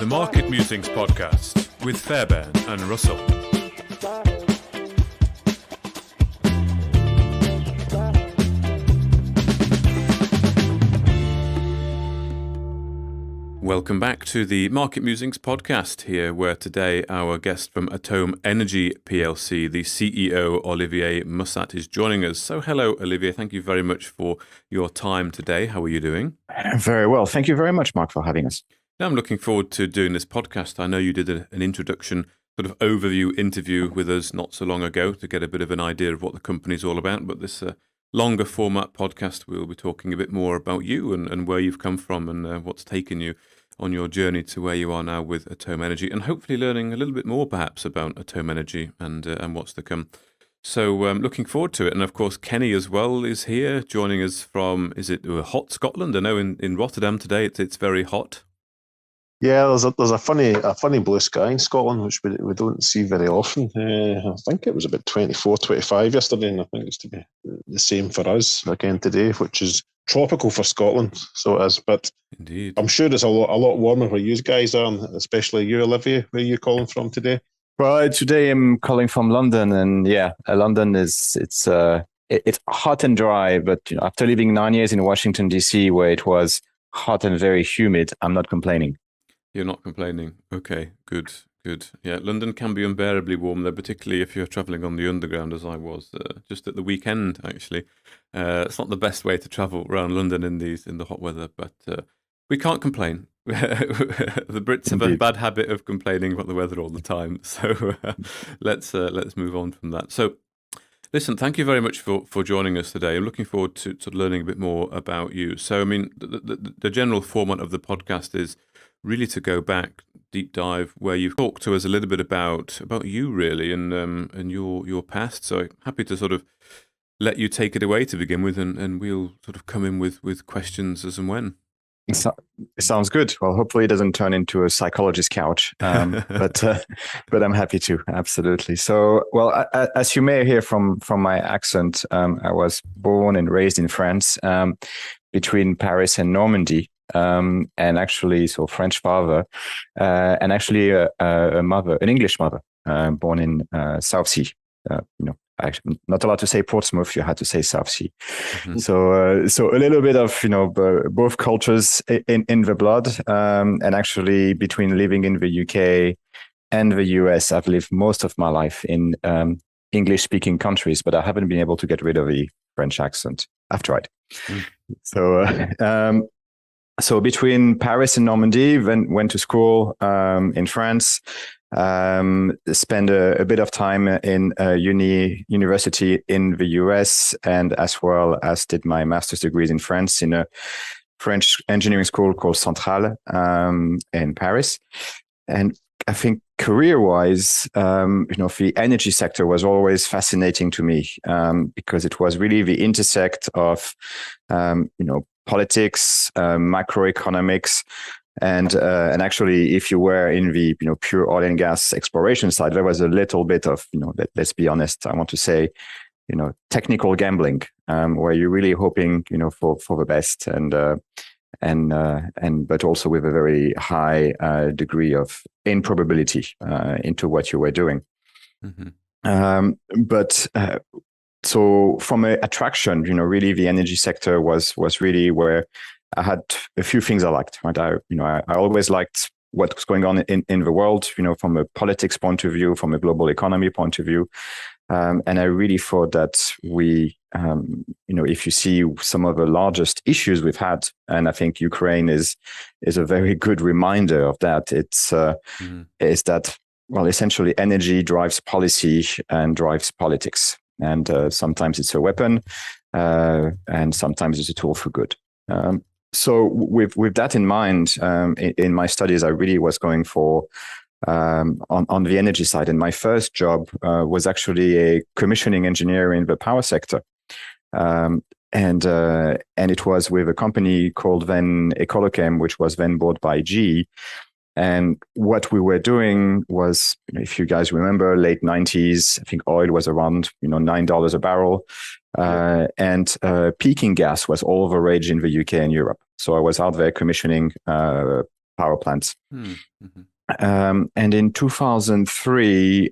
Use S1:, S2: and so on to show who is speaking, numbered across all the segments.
S1: Market Musings podcast with Fairbairn and Russell. Welcome back to the Market Musings podcast here, where today our guest from ATOME Energy PLC, the CEO Olivier Mussat, is joining us. So hello, Olivier. Thank you very much for your time today. How are you doing?
S2: Very well. Thank you very much, Mark, for having us.
S1: Now, I'm looking forward to doing this podcast. I know you did an introduction, sort of overview interview with us not so long ago to get a bit of an idea of what the company's all about. But this longer format podcast, we'll be talking a bit more about you and where you've come from and what's taken you on your journey to where you are now with ATOME Energy, and hopefully learning a little bit more perhaps about ATOME Energy and what's to come. So looking forward to it. And of course, Kenny as well is here, joining us from, is it hot Scotland? I know in Rotterdam today it's very hot.
S3: Yeah, there's a funny blue sky in Scotland, which we don't see very often. I think it was about 24, 25 yesterday, and I think it's to be the same for us again today, which is tropical for Scotland. So it is, but
S1: indeed,
S3: I'm sure it's a lot warmer where you guys are, and especially you, Olivier. Where are you calling from today?
S2: Well, today I'm calling from London, and London it's hot and dry. But after living 9 years in Washington DC, where it was hot and very humid, I'm not complaining.
S1: You're not complaining. Okay, good. Yeah, London can be unbearably warm there, particularly if you're travelling on the underground, as I was just at the weekend. Actually, it's not the best way to travel around London in the hot weather, but we can't complain. The Brits have a bad habit of complaining about the weather all the time, so let's move on from that. So, listen, thank you very much for joining us today. I'm looking forward to learning a bit more about you. So, I mean, the general format of the podcast is really to go back, deep dive, where you've talked to us a little bit about you really and your past. So happy to sort of let you take it away to begin with, and we'll sort of come in with questions as and when.
S2: It sounds good. Well, hopefully it doesn't turn into a psychologist couch, but I'm happy to, absolutely. So, well, as you may hear from my accent, I was born and raised in France, between Paris and Normandy. And actually, so French father, and actually a mother, an English mother, born in South Sea. Actually, not allowed to say Portsmouth. You had to say South Sea. Mm-hmm. So a little bit of both cultures in the blood. And actually, between living in the UK and the US, I've lived most of my life in English-speaking countries, but I haven't been able to get rid of the French accent. I've tried. Mm. So between Paris and Normandy, then went to school in France, spent a bit of time in university in the US, and as well as did my master's degrees in France in a French engineering school called Centrale in Paris. And I think career-wise, the energy sector was always fascinating to me because it was really the intersect of, politics, macroeconomics, and actually, if you were in the pure oil and gas exploration side, there was a little bit of let's be honest, I want to say technical gambling, where you're really hoping for the best and but also with a very high degree of improbability into what you were doing. Mm-hmm. So from an attraction, really the energy sector was really where I had a few things I liked. Right? I always liked what was going on in the world, from a politics point of view, from a global economy point of view. And I really thought that we, if you see some of the largest issues we've had, and I think Ukraine is a very good reminder of that. Is that, well, essentially energy drives policy and drives politics. And sometimes it's a weapon, and sometimes it's a tool for good. So with that in mind, in my studies, I really was going for on the energy side. And my first job was actually a commissioning engineer in the power sector. And it was with a company called then Ecolochem, which was then bought by GE. And what we were doing was, if you guys remember, late 90s, I think oil was around, $9 a barrel. And peaking gas was all the rage in the UK and Europe. So I was out there commissioning power plants.
S1: Mm-hmm.
S2: And in 2004,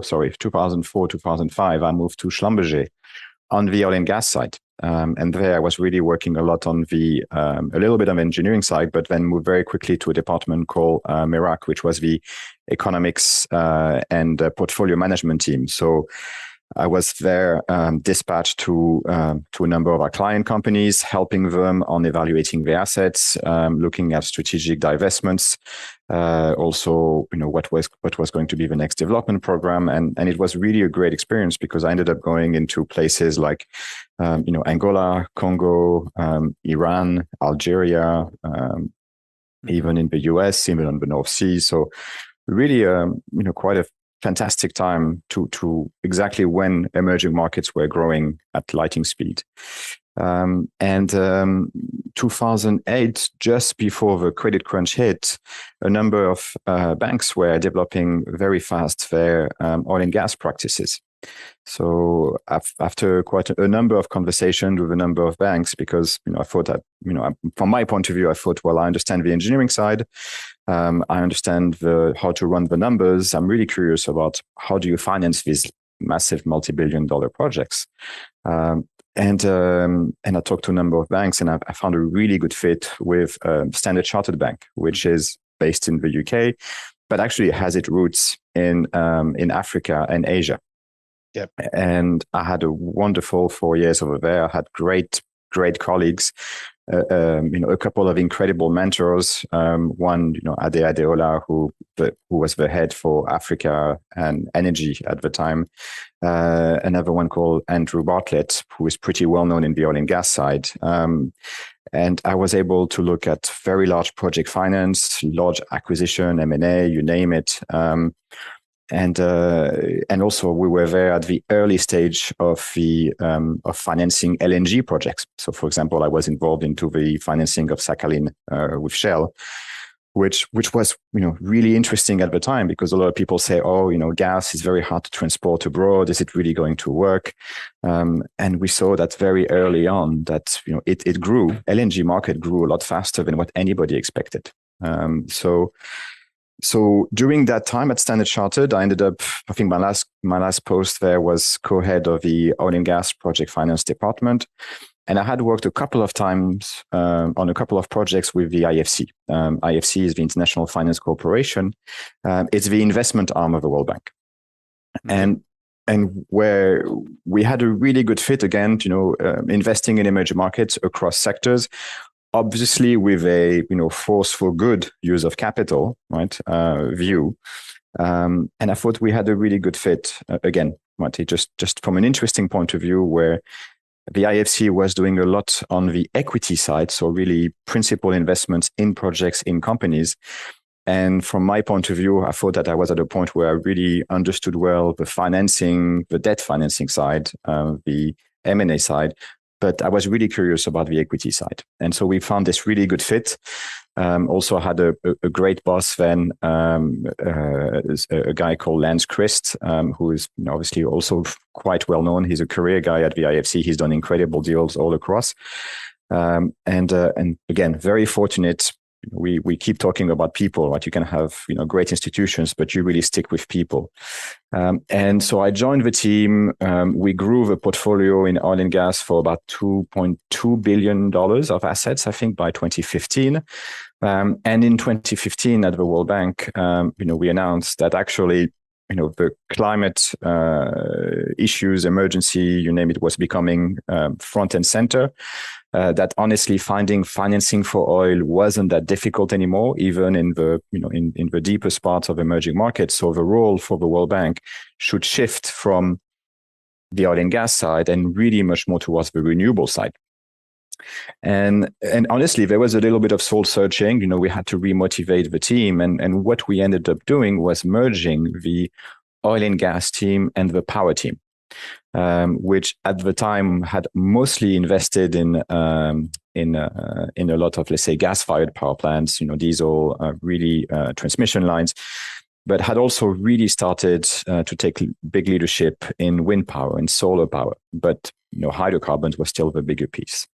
S2: 2005, I moved to Schlumberger on the oil and gas side. And there I was really working a lot on the, a little bit of engineering side, but then moved very quickly to a department called MERAC, which was the economics and portfolio management team. So I was there dispatched to a number of our client companies, helping them on evaluating the assets, looking at strategic divestments, also what was going to be the next development program, and it was really a great experience because I ended up going into places like Angola, Congo, Iran, Algeria, even in the US, even on the North Sea. So really quite a fantastic time to exactly when emerging markets were growing at lightning speed. And 2008, just before the credit crunch hit, a number of banks were developing very fast their oil and gas practices. So after quite a number of conversations with a number of banks, because I thought that from my point of view, I thought, well, I understand the engineering side, I understand how to run the numbers. I'm really curious about how do you finance these massive multi-billion-dollar projects. And I talked to a number of banks, and I found a really good fit with Standard Chartered Bank, which is based in the UK, but actually has its roots in Africa and Asia.
S3: Yep. And
S2: I had a wonderful 4 years over there. I had great colleagues, a couple of incredible mentors. One, Ade Adeola, who was the head for Africa and energy at the time. Another one called Andrew Bartlett, who is pretty well known in the oil and gas side. And I was able to look at very large project finance, large acquisition, M&A, you name it. And also we were there at the early stage of financing LNG projects. So, for example, I was involved into the financing of Sakhalin with Shell, which was really interesting at the time because a lot of people say, gas is very hard to transport abroad. Is it really going to work? And we saw that very early on that it grew. LNG market grew a lot faster than what anybody expected. So during that time at Standard Chartered, I ended up, I think my last post there was co-head of the oil and gas project finance department. And I had worked a couple of times on a couple of projects with the IFC. IFC is the International Finance Corporation. It's the investment arm of the World Bank. Mm-hmm. And where we had a really good fit again, investing in emerging markets across sectors, obviously with a forceful good use of capital, right, view. And I thought we had a really good fit again, right, just from an interesting point of view where the IFC was doing a lot on the equity side, so really principal investments in projects, in companies. And from my point of view, I thought that I was at a point where I really understood well the financing, the debt financing side, the M&A side, but I was really curious about the equity side. And so we found this really good fit. Also had a great boss then, a guy called Lance Christ, who is obviously also quite well known. He's a career guy at the IFC. He's done incredible deals all across. And again, very fortunate. We keep talking about people, right? You can have great institutions, but you really stick with people. And so I joined the team. We grew the portfolio in oil and gas for about $2.2 billion of assets, I think, by 2015. And in 2015 at the World Bank, we announced that actually, the climate issues, emergency, you name it, was becoming front and center. That honestly, finding financing for oil wasn't that difficult anymore, even in the in the deepest parts of emerging markets. So the role for the World Bank should shift from the oil and gas side and really much more towards the renewable side. And honestly, there was a little bit of soul searching. We had to remotivate the team, and what we ended up doing was merging the oil and gas team and the power team. Which at the time had mostly invested in a lot of, let's say, gas-fired power plants, diesel, really transmission lines, but had also really started to take big leadership in wind power and solar power. But hydrocarbons was still the bigger piece.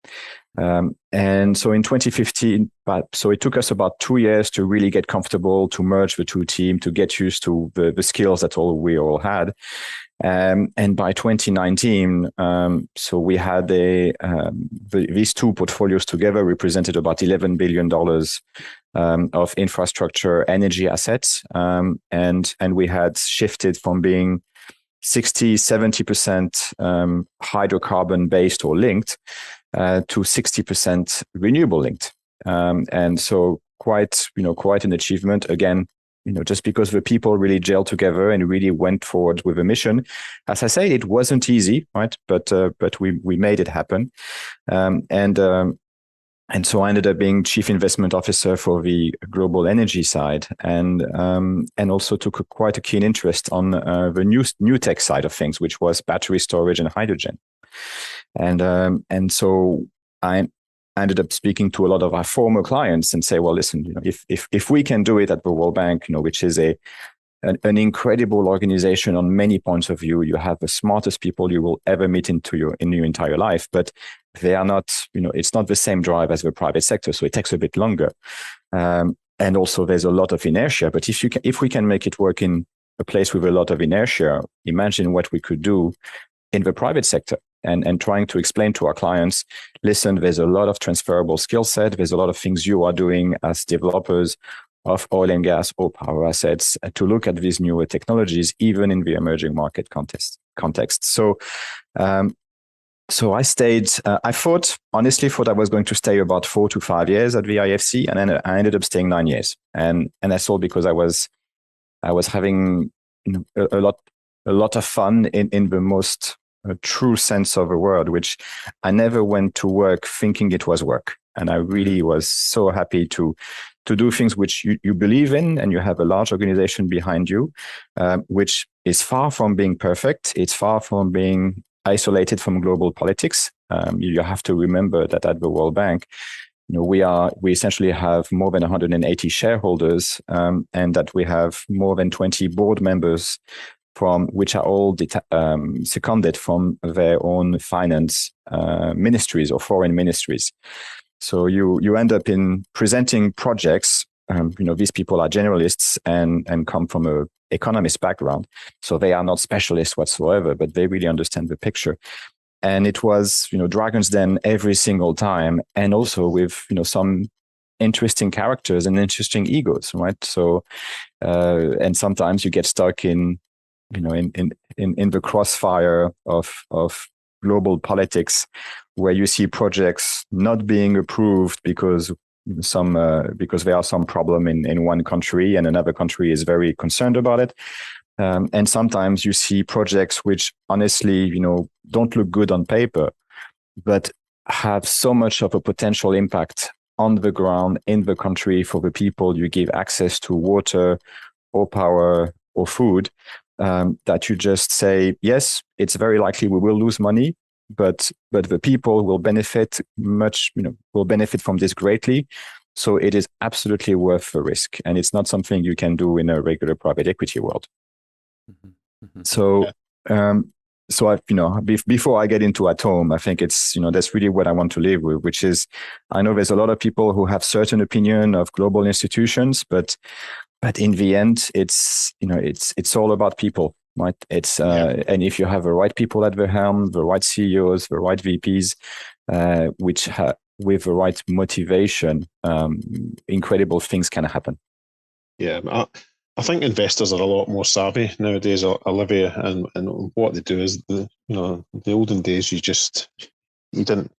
S2: And so in 2015, so it took us about 2 years to really get comfortable, to merge the two teams, to get used to the skills that we all had. And by 2019, so we had these two portfolios together represented about $11 billion of infrastructure energy assets. And we had shifted from being 60-70% hydrocarbon based or linked to 60% renewable linked. And so quite an achievement. Again, just because the people really gelled together and really went forward with a mission. As I say, it wasn't easy, right? But we made it happen. And so I ended up being chief investment officer for the global energy side, and also took quite a keen interest on the new tech side of things, which was battery storage and hydrogen. And so I ended up speaking to a lot of our former clients and say, well, listen, if we can do it at the World Bank, which is an incredible organization on many points of view. You have the smartest people you will ever meet in your entire life, but they are not, it's not the same drive as the private sector. So it takes a bit longer. And also there's a lot of inertia, but if we can make it work in a place with a lot of inertia, imagine what we could do in the private sector. And trying to explain to our clients, listen, there's a lot of transferable skill set. There's a lot of things you are doing as developers of oil and gas or power assets to look at these newer technologies, even in the emerging market context. So I stayed, I honestly thought I was going to stay about 4 to 5 years at the IFC, and then I ended up staying 9 years. And that's all because I was having a lot of fun in the most true sense of the word, which I never went to work thinking it was work. And I really was so happy to do things which you believe in, and you have a large organization behind you, which is far from being perfect. It's far from being isolated from global politics. You have to remember that at the World Bank, we essentially have more than 180 shareholders, and that we have more than 20 board members which are all seconded from their own finance ministries or foreign ministries. So you end up in presenting projects. These people are generalists and come from an economist background, so they are not specialists whatsoever, but they really understand the picture. And it was Dragon's Den every single time, and also with some interesting characters and interesting egos, right? So and sometimes you get stuck in the crossfire of global politics, where you see projects not being approved because there are some problem in one country and another country is very concerned about it. And sometimes you see projects which honestly, don't look good on paper, but have so much of a potential impact on the ground in the country for the people you give access to water or power or food, that you just say, yes, it's very likely we will lose money, but the people will benefit will benefit from this greatly. So it is absolutely worth the risk. And it's not something you can do in a regular private equity world.
S1: Mm-hmm. Mm-hmm.
S2: So, before I get into ATOME, I think it's, that's really what I want to live with, which is, I know there's a lot of people who have certain opinion of global institutions, but in the end, it's all about people, right? And if you have the right people at the helm, the right CEOs, the right VPs, with the right motivation, incredible things can happen.
S3: Yeah, I think investors are a lot more savvy nowadays, Olivier, and what they do is the olden days you didn't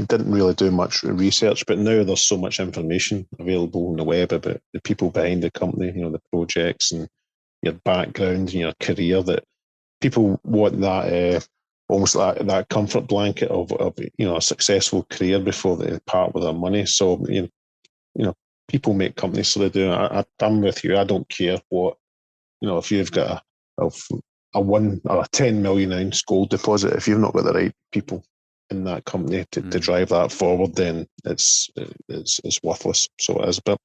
S3: really do much research, but now there's so much information available on the web about the people behind the company, the projects and your background and your career, that people want that almost that comfort blanket of a successful career before they part with their money. So people make companies, so they do. I'm with you. I don't care what if you've got a 1 or a 10 million ounce gold deposit, if you've not got the right people in that company to drive that forward, then it's worthless. So it is. But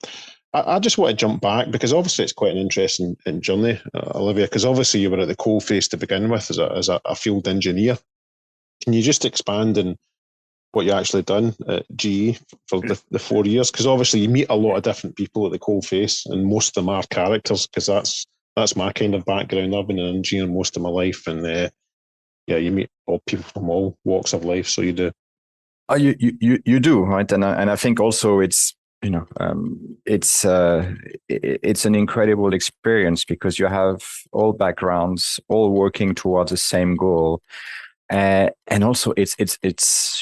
S3: I just want to jump back, because obviously it's quite an interesting journey, Olivier, because obviously you were at the coalface to begin with as a field engineer. Can you just expand on what you actually done at GE for the 4 years? Because obviously you meet a lot of different people at the coal face, and most of them are characters. Because that's my kind of background. I've been an engineer most of my life, and you meet all people from all walks of life. So you do.
S2: You do, right? And I think also it's it's an incredible experience because you have all backgrounds, all working towards the same goal. And also it's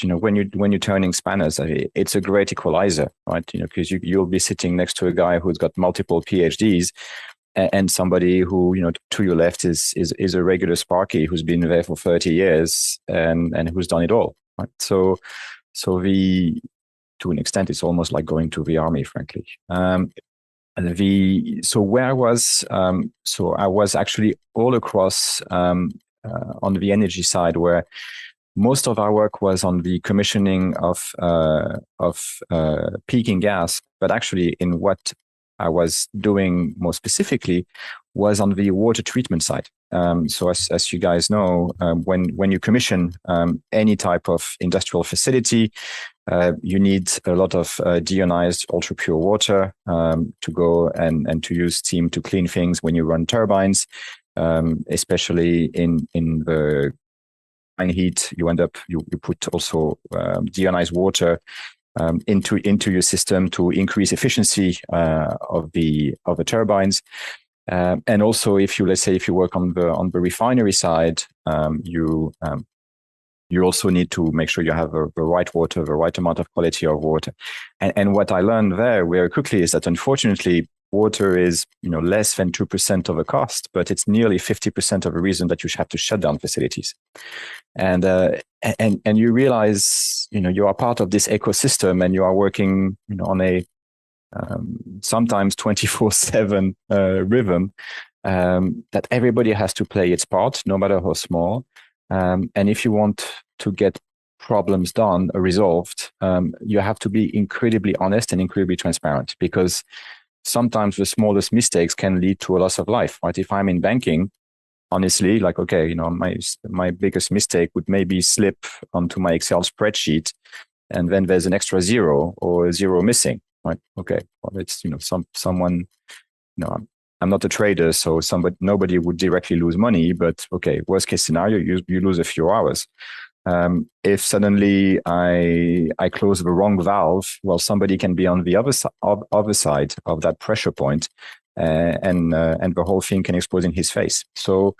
S2: when you're turning spanners, it's a great equalizer, right? Because you'll be sitting next to a guy who's got multiple PhDs and somebody who to your left is a regular Sparky who's been there for 30 years and who's done it all, right? So to an extent it's almost like going to the army, frankly. So where I was, I was actually all across on the energy side, where most of our work was on the commissioning of peaking gas, but actually in what I was doing more specifically was on the water treatment side. So as you guys know, when you commission any type of industrial facility, you need a lot of deionized ultra pure water to go and to use steam to clean things when you run turbines, especially in the heat. You end up you put also deionized water into your system to increase efficiency of the turbines. And also, if you work on the refinery side, you also need to make sure you have the right water, the right amount of quality of water. And what I learned there very quickly is that unfortunately, water is less than 2% of the cost, but it's nearly 50% of the reason that you have to shut down facilities. And you realize you are part of this ecosystem, and you are working on a sometimes 24/7 rhythm that everybody has to play its part, no matter how small. And if you want to get problems done or resolved, you have to be incredibly honest and incredibly transparent, because sometimes the smallest mistakes can lead to a loss of life, right? If I'm in banking, honestly, like, okay, my biggest mistake would maybe slip onto my Excel spreadsheet, and then there's an extra zero or a zero missing, right? Okay, well, it's someone, I'm not a trader, so nobody would directly lose money, but okay, worst case scenario, you lose a few hours. If suddenly I close the wrong valve, well, somebody can be on the other side of that pressure point, and the whole thing can explode in his face. So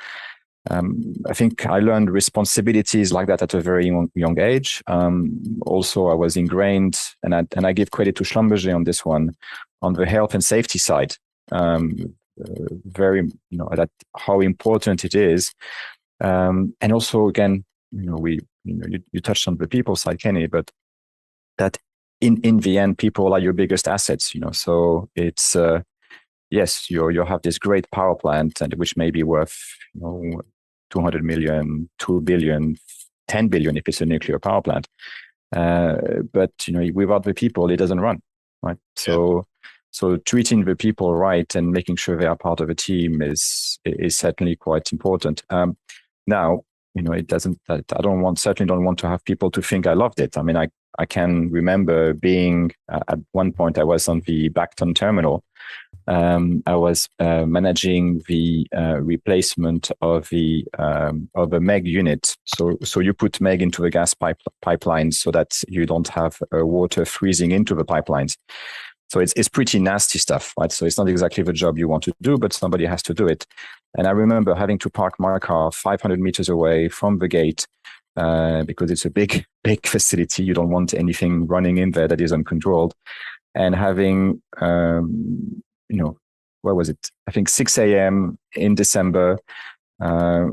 S2: I think I learned responsibilities like that at a very young age. Also, I was ingrained, and I give credit to Schlumberger on this one, on the health and safety side. Very, that how important it is. And also, again, you touched on the people side, Kenny, but that in the end, people are your biggest assets. So it's yes, you have this great power plant, and which may be worth 200 million, 2 billion, 10 billion if it's a nuclear power plant. But without the people, it doesn't run, right? Yeah. So treating the people right and making sure they are part of a team is certainly quite important. Now, it doesn't. I certainly don't want to have people to think I loved it. I mean, I can remember being at one point I was on the Bacton terminal. I was managing the replacement of a MEG unit. So you put MEG into the gas pipelines so that you don't have water freezing into the pipelines. So it's pretty nasty stuff, right? So it's not exactly the job you want to do, but somebody has to do it. And I remember having to park my car 500 meters away from the gate because it's a big facility. You don't want anything running in there that is uncontrolled. And having, what was it? I think 6 a.m. in December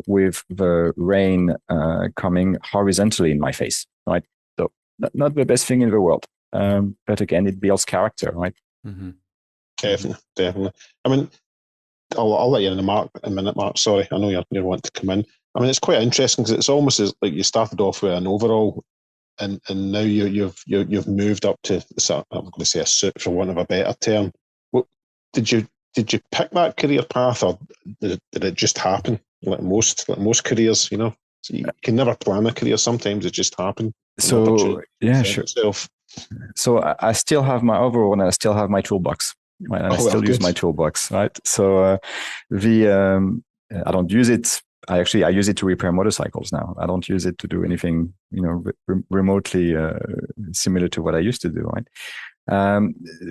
S2: with the rain coming horizontally in my face, right? So not the best thing in the world. But again, it builds character, right?
S1: Mm-hmm.
S3: Definitely. I mean, I'll let you in a minute, Mark. Sorry, I know you're wanting to come in. I mean, it's quite interesting because it's almost as like you started off with an overall, and now you've moved up to I'm going to say a suit for want of a better term. What did you pick that career path, or did it just happen like most careers? So you can never plan a career. Sometimes it just happens.
S2: So yeah, sure.
S3: Itself.
S2: So I still have my overall, and I still have my toolbox. Right? And I still use my toolbox, right? So I don't use it. I use it to repair motorcycles now. I don't use it to do anything, remotely similar to what I used to do, right?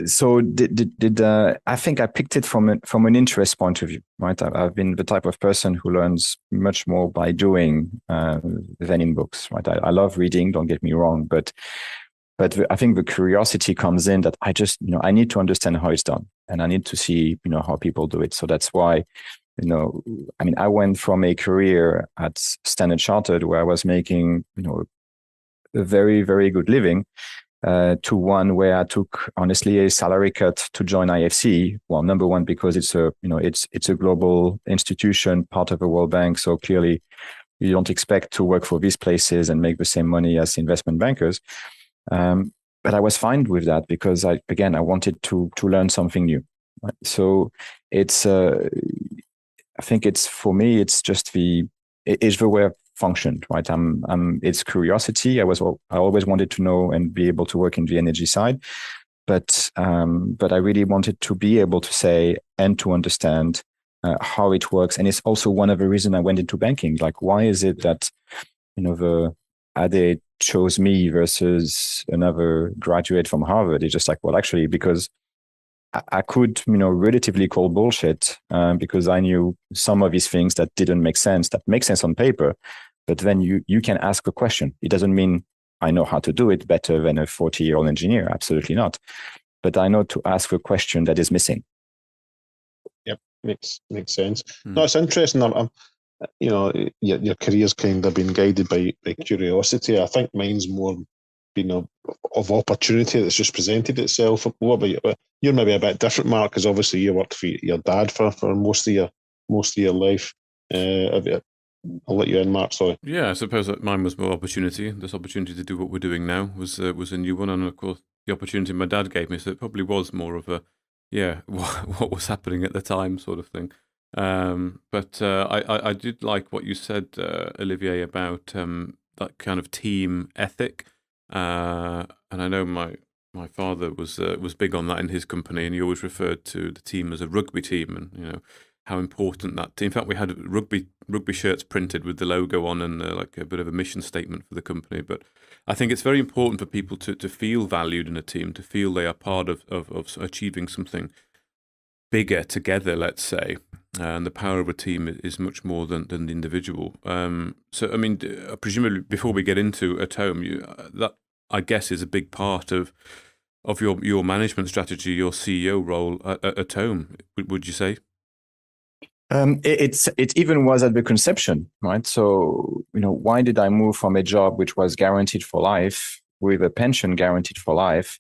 S2: So I think I picked it from an interest point of view, right? I've been the type of person who learns much more by doing than in books, right? I love reading, don't get me wrong, but I think the curiosity comes in that I just, I need to understand how it's done, and I need to see, how people do it. So that's why, I went from a career at Standard Chartered where I was making, a very, very good living, to one where I took honestly a salary cut to join IFC. Well, number one, because it's a global institution, part of the World Bank. So clearly you don't expect to work for these places and make the same money as investment bankers. But I was fine with that because I wanted to learn something new. Right? So it's, I think it's, for me, it's just it's the way I've functioned, right? It's curiosity. I always wanted to know and be able to work in the energy side, but I really wanted to be able to say and to understand how it works. And it's also one of the reasons I went into banking. Like, why is it that, they chose me versus another graduate from Harvard? It's just like, well, actually, because I could, relatively call bullshit because I knew some of these things that didn't make sense, that make sense on paper. But then you can ask a question. It doesn't mean I know how to do it better than a 40-year-old engineer. Absolutely not. But I know to ask a question that is missing.
S3: Yep, makes sense. No, it's interesting. Your career's kind of been guided by curiosity. I think mine's more, of opportunity that's just presented itself. What about you? You're maybe a bit different, Mark, because obviously you worked for your dad for most of your life. I'll let you in, Mark. Sorry.
S1: Yeah, I suppose that mine was more opportunity. This opportunity to do what we're doing now was a new one, and of course the opportunity my dad gave me. So it probably was more of a, what was happening at the time sort of thing. But I did like what you said, Olivier, about that kind of team ethic. And I know my father was big on that in his company, and he always referred to the team as a rugby team, and how important that team. In fact, we had rugby shirts printed with the logo on and like a bit of a mission statement for the company. But I think it's very important for people to feel valued in a team, to feel they are part of achieving something bigger together, let's say. And the power of a team is much more than the individual. So, I mean, presumably before we get into ATOME, that I guess is a big part of your management strategy, your CEO role at ATOME. Would you say?
S2: It even was at the conception, right? So, why did I move from a job which was guaranteed for life, with a pension guaranteed for life,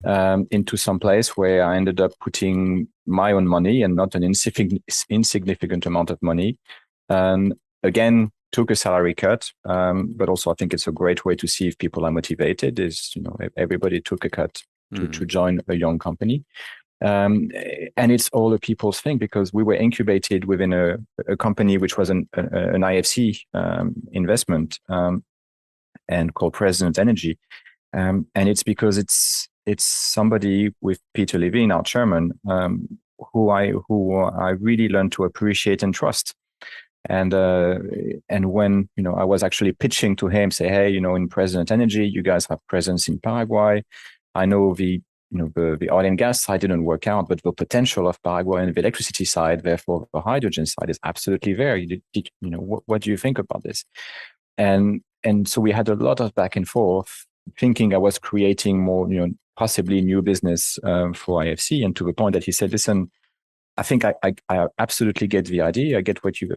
S2: into some place where I ended up putting my own money and not an insignificant amount of money. Again, took a salary cut, but also I think it's a great way to see if people are motivated. Is everybody took a cut to join a young company. And it's all a people's thing, because we were incubated within a company which was an IFC investment and called ATOME Energy. And it's because it's somebody with Peter Levine, our chairman, who I really learned to appreciate and trust. And when I was actually pitching to him, say, hey, in ATOME Energy, you guys have presence in Paraguay. I know the oil and gas side didn't work out, but the potential of Paraguay and the electricity side, therefore the hydrogen side, is absolutely there. What do you think about this? And so we had a lot of back and forth, thinking I was creating more, possibly new business for IFC, and to the point that he said, listen, I think I absolutely get the idea. I get what you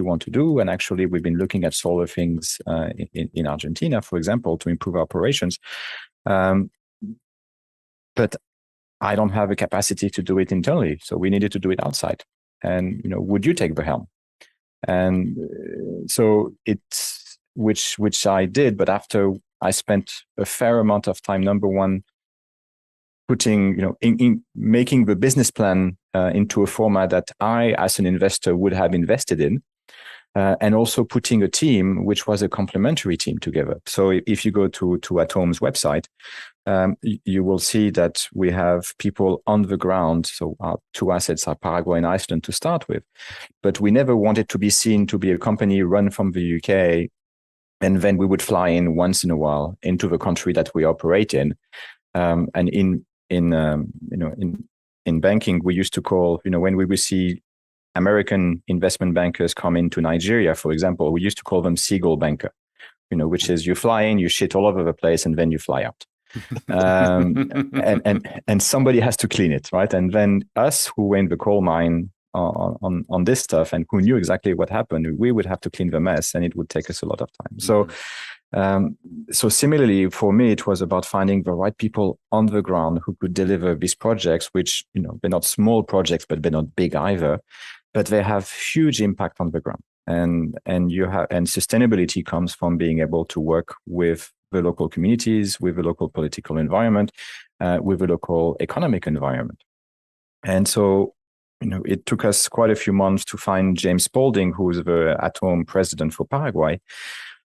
S2: want to do. And actually, we've been looking at solar things in Argentina, for example, to improve our operations. But I don't have a capacity to do it internally. So we needed to do it outside. And, would you take the helm? And so it's, which I did. But after I spent a fair amount of time, number one, putting, in making the business plan into a format that I, as an investor, would have invested in. and also putting a team which was a complementary team together. So if you go to ATOME's website, you will see that we have people on the ground. So our two assets are Paraguay and Iceland to start with, but we never wanted to be seen to be a company run from the UK, and then we would fly in once in a while into the country that we operate in. And in banking, we used to call, when we would see American investment bankers come into Nigeria, for example, we used to call them seagull banker, which is you fly in, you shit all over the place, and then you fly out. And somebody has to clean it, right? And then us who were in the coal mine on this stuff and who knew exactly what happened, we would have to clean the mess, and it would take us a lot of time. So similarly, for me, it was about finding the right people on the ground who could deliver these projects, which, they're not small projects, but they're not big either, but they have huge impact on the ground. And sustainability comes from being able to work with the local communities, with the local political environment, with the local economic environment. And so, it took us quite a few months to find James Spalding, who is the ATOME president for Paraguay.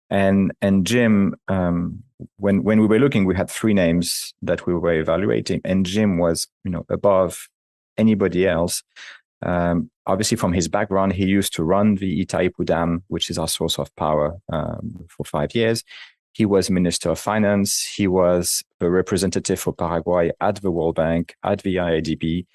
S2: And Jim, when we were looking, we had three names that we were evaluating, and Jim was, above anybody else. Obviously, from his background, he used to run the Itaipu Dam, which is our source of power, for 5 years. He was Minister of Finance. He was a representative for Paraguay at the World Bank, at the IADB.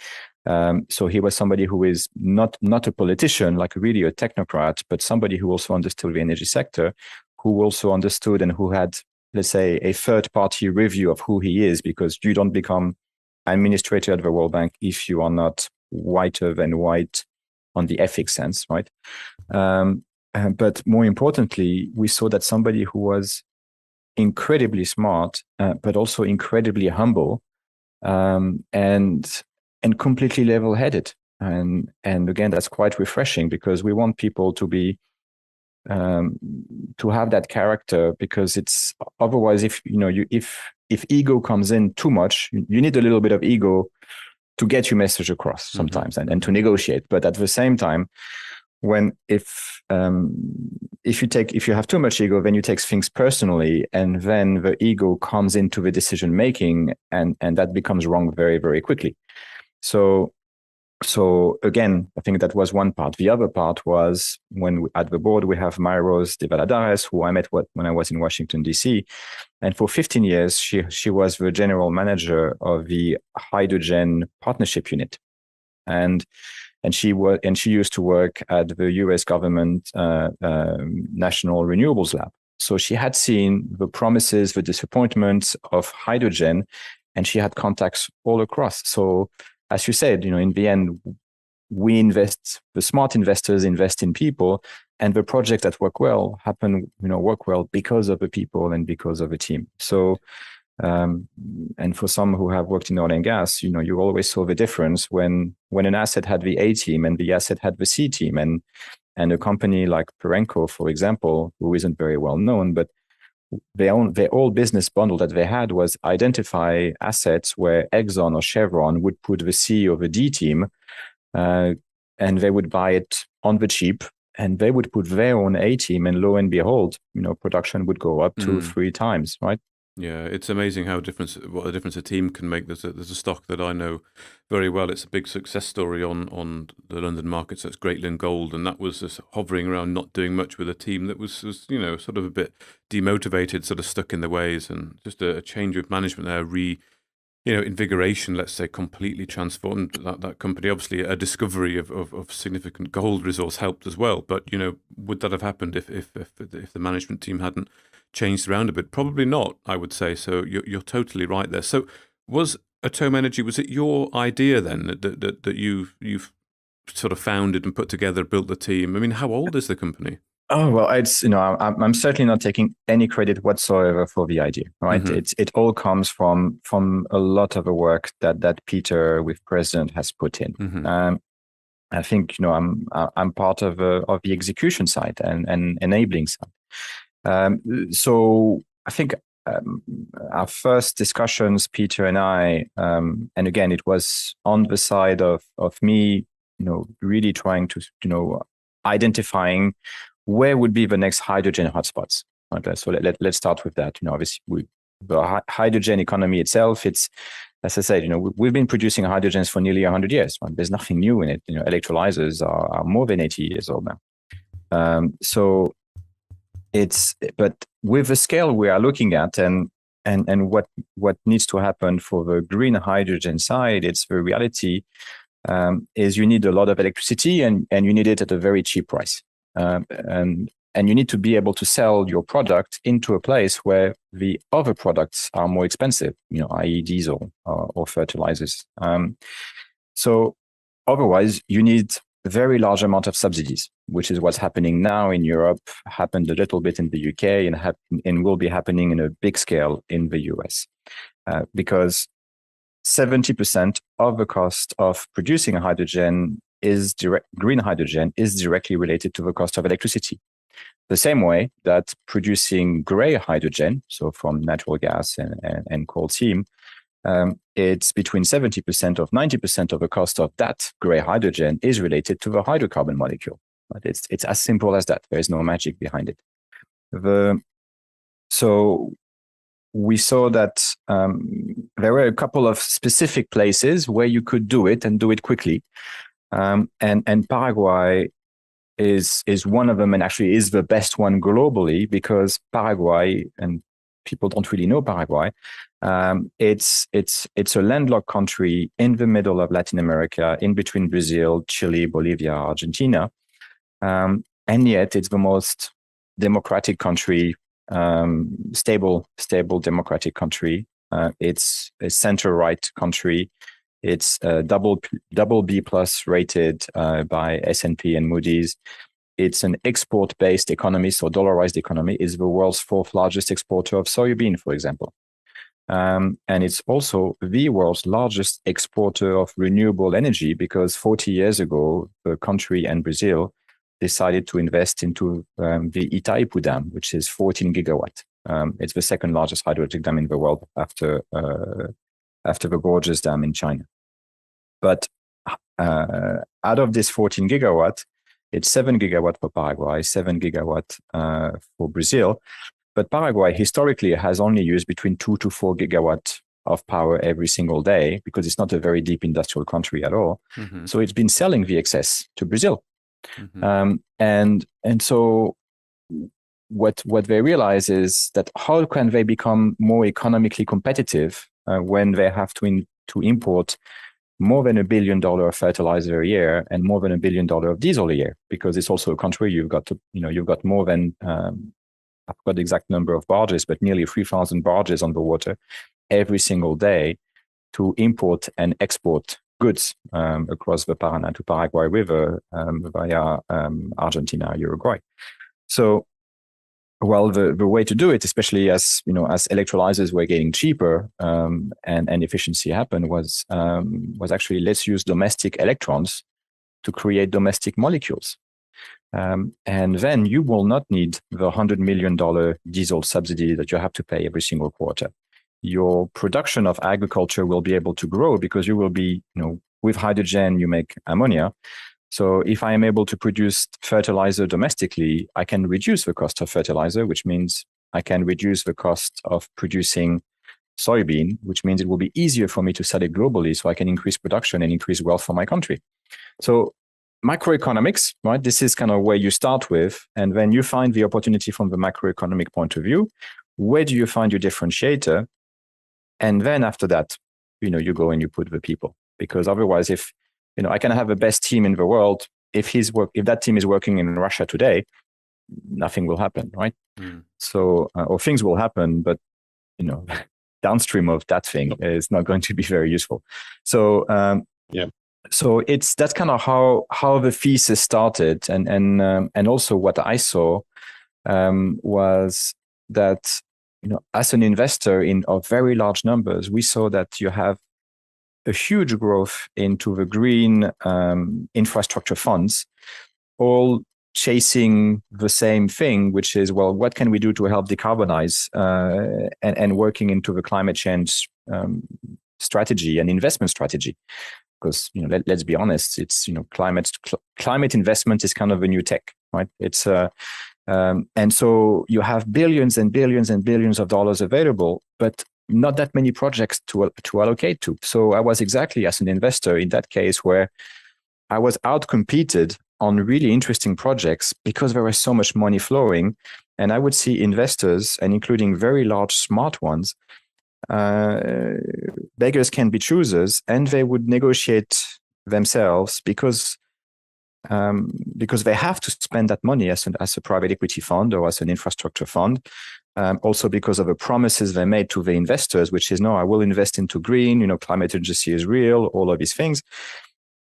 S2: So he was somebody who is not a politician, like really a technocrat, but somebody who also understood the energy sector, who also understood and who had, let's say, a third-party review of who he is, because you don't become administrator at the World Bank if you are not whiter than white on the ethics sense, right? But more importantly, we saw that somebody who was incredibly smart, but also incredibly humble, and completely level-headed. And again, that's quite refreshing, because we want people to be to have that character, because it's otherwise, if ego comes in too much, you need a little bit of ego to get your message across sometimes, and to negotiate. But at the same time, if you have too much ego, then you take things personally, and then the ego comes into the decision making, and that becomes wrong very, very quickly. So again, I think that was one part. The other part was at the board, we have Mayros de Valadares, who I met when I was in Washington, D.C. And for 15 years, she was the general manager of the hydrogen partnership unit. And she used to work at the US government National Renewables Lab. So she had seen the promises, the disappointments of hydrogen, and she had contacts all across. So as you said, in the end, the smart investors invest in people, and the projects that work well work well because of the people and because of the team. So, and for some who have worked in oil and gas, you always saw the difference when an asset had the A team and the asset had the C team, and a company like Perenco, for example, who isn't very well known, but their whole business bundle that they had was identify assets where Exxon or Chevron would put the C or the D team, and they would buy it on the cheap, and they would put their own A team, and lo and behold, production would go up 2-3 times, right?
S1: Yeah, it's amazing what a difference a team can make. There's a stock that I know very well. It's a big success story on the London market. So it's Greatland Gold, and that was just hovering around, not doing much with a team that was sort of a bit demotivated, sort of stuck in their ways, and just a change of management there, invigoration, let's say, completely transformed that company. Obviously, a discovery of significant gold resource helped as well. But would that have happened if the management team hadn't changed around a bit? Probably not, I would say. So you're totally right there. So was ATOME Energy, was it your idea then that you've sort of founded and put together, built the team? I mean, how old is the company?
S2: Oh, well, it's, I'm certainly not taking any credit whatsoever for the idea, right? Mm-hmm. It all comes from a lot of the work that Peter with President has put in. Mm-hmm. I think, I'm part of the execution side and enabling side. So I think our first discussions, Peter and I, and again, it was on the side of me, really trying to, identifying where would be the next hydrogen hotspots? Okay, so let's start with that. Obviously, the hydrogen economy itself, it's, as I said, we've been producing hydrogens for nearly 100 years. Right? There's nothing new in it. Electrolyzers are more than 80 years old now. But with the scale we are looking at, and what needs to happen for the green hydrogen side, it's the reality is you need a lot of electricity, and you need it at a very cheap price. And you need to be able to sell your product into a place where the other products are more expensive, i.e. diesel or fertilizers. So otherwise, you need a very large amount of subsidies, which is what's happening now in Europe, happened a little bit in the UK, and will be happening in a big scale in the US. Because 70% of the cost of producing hydrogen green hydrogen is directly related to the cost of electricity. The same way that producing gray hydrogen, so from natural gas and coal seam, it's between 70% of 90% of the cost of that gray hydrogen is related to the hydrocarbon molecule. But it's as simple as that. There is no magic behind it. So we saw that there were a couple of specific places where you could do it and do it quickly. And Paraguay is one of them, and actually is the best one globally, because Paraguay, and people don't really know Paraguay, it's a landlocked country in the middle of Latin America, in between Brazil, Chile, Bolivia, Argentina, and yet it's the most democratic country, stable democratic country. It's a center-right country. It's double B plus rated by S&P and Moody's. It's an export-based economy, so dollarized economy. Is the world's fourth largest exporter of soybean, for example. And it's also the world's largest exporter of renewable energy, because 40 years ago, the country and Brazil decided to invest into the Itaipu Dam, which is 14 gigawatt. It's the second largest hydroelectric dam in the world after the Gorges Dam in China. But out of this 14 gigawatt, it's 7 gigawatt for Paraguay, 7 gigawatt for Brazil. But Paraguay historically has only used between 2 to 4 gigawatt of power every single day, because it's not a very deep industrial country at all. Mm-hmm. So it's been selling the excess to Brazil. Mm-hmm. And so what they realize is that how can they become more economically competitive when they have to import more than $1 billion of fertilizer a year and more than $1 billion of diesel a year, because it's also a country you've got more than I've got the exact number of barges, but nearly 3,000 barges on the water every single day to import and export goods across the Paraná to Paraguay River via Argentina, Uruguay. So, well, the way to do it, especially as electrolyzers were getting cheaper and efficiency happened, was actually, let's use domestic electrons to create domestic molecules. And then you will not need the $100 million diesel subsidy that you have to pay every single quarter. Your production of agriculture will be able to grow, because you will be, with hydrogen, you make ammonia. So if I am able to produce fertilizer domestically, I can reduce the cost of fertilizer, which means I can reduce the cost of producing soybean, which means it will be easier for me to sell it globally, so I can increase production and increase wealth for my country. So macroeconomics, right? This is kind of where you start with, and then you find the opportunity from the macroeconomic point of view. Where do you find your differentiator? And then after that, you go and you put the people, because otherwise, if I can have the best team in the world, if that team is working in Russia today, nothing will happen, right? Mm. So, or things will happen, but downstream of that thing is not going to be very useful. So, So that's kind of how the thesis started, and also what I saw was that as an investor of very large numbers, we saw that you have a huge growth into the green infrastructure funds, all chasing the same thing, which is, well, what can we do to help decarbonize and working into the climate change strategy and investment strategy. because let's be honest, it's climate investment is kind of a new tech, right? It's and so you have billions and billions and billions of dollars available, but not that many projects to allocate to. So I was exactly as an investor in that case where I was outcompeted on really interesting projects because there was so much money flowing. And I would see investors, and including very large, smart ones, beggars can be choosers, and they would negotiate themselves because they have to spend that money as a private equity fund or as an infrastructure fund. Also because of the promises they made to the investors, which is, no, I will invest into green, climate urgency is real, all of these things.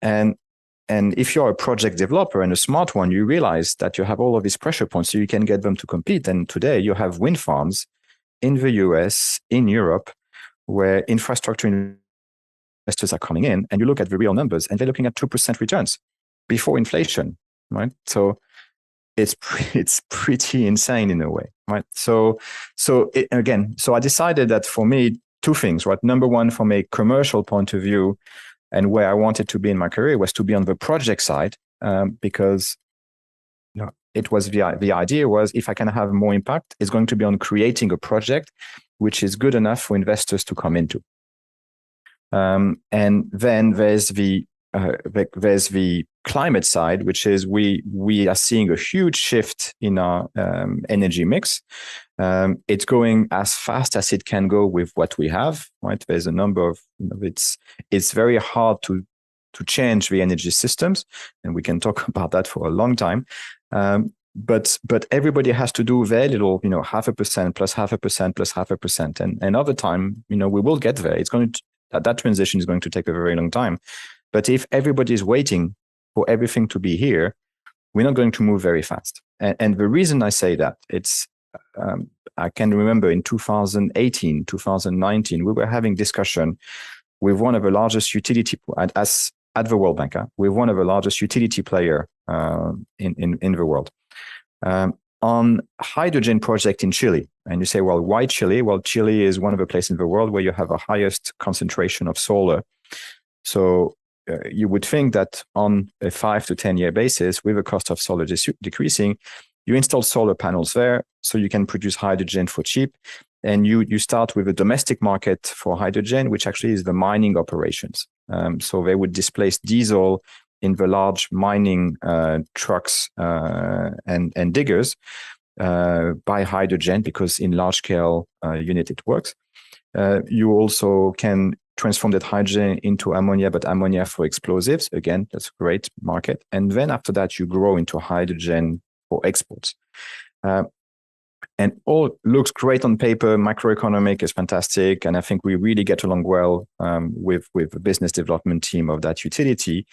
S2: And if you're a project developer and a smart one, you realize that you have all of these pressure points so you can get them to compete. And today you have wind farms in the US, in Europe, where infrastructure investors are coming in, and you look at the real numbers and they're looking at 2% returns before inflation, right? So it's pretty insane in a way, right? So I decided that for me, two things, right? Number one, from a commercial point of view, and where I wanted to be in my career was to be on the project side, because it was the idea was, if I can have more impact, it's going to be on creating a project which is good enough for investors to come into. And then there's the climate side, which is we are seeing a huge shift in our energy mix. It's going as fast as it can go with what we have, right? There's a number of, it's very hard to change the energy systems, and we can talk about that for a long time. But everybody has to do their little, 0.5% plus 0.5% plus 0.5%, and another time, we will get there. It's going to that transition is going to take a very long time. But if everybody is waiting for everything to be here, we're not going to move very fast. And the reason I say that, it's I can remember in 2018, 2019, we were having discussion with one of the largest utility at the World Bank, with one of the largest utility player in the world, on hydrogen project in Chile. And you say, well, why Chile? Well, Chile is one of the places in the world where you have a highest concentration of solar. So you would think that on a 5 to 10 year basis, with the cost of solar decreasing, you install solar panels there so you can produce hydrogen for cheap. And you start with a domestic market for hydrogen, which actually is the mining operations. So they would displace diesel in the large mining trucks and diggers by hydrogen, because in large scale unit it works. You also can transform that hydrogen into ammonia, but ammonia for explosives. Again, that's a great market. And then after that, you grow into hydrogen for exports. And all looks great on paper. Macroeconomic is fantastic. And I think we really get along well with the business development team of that utility.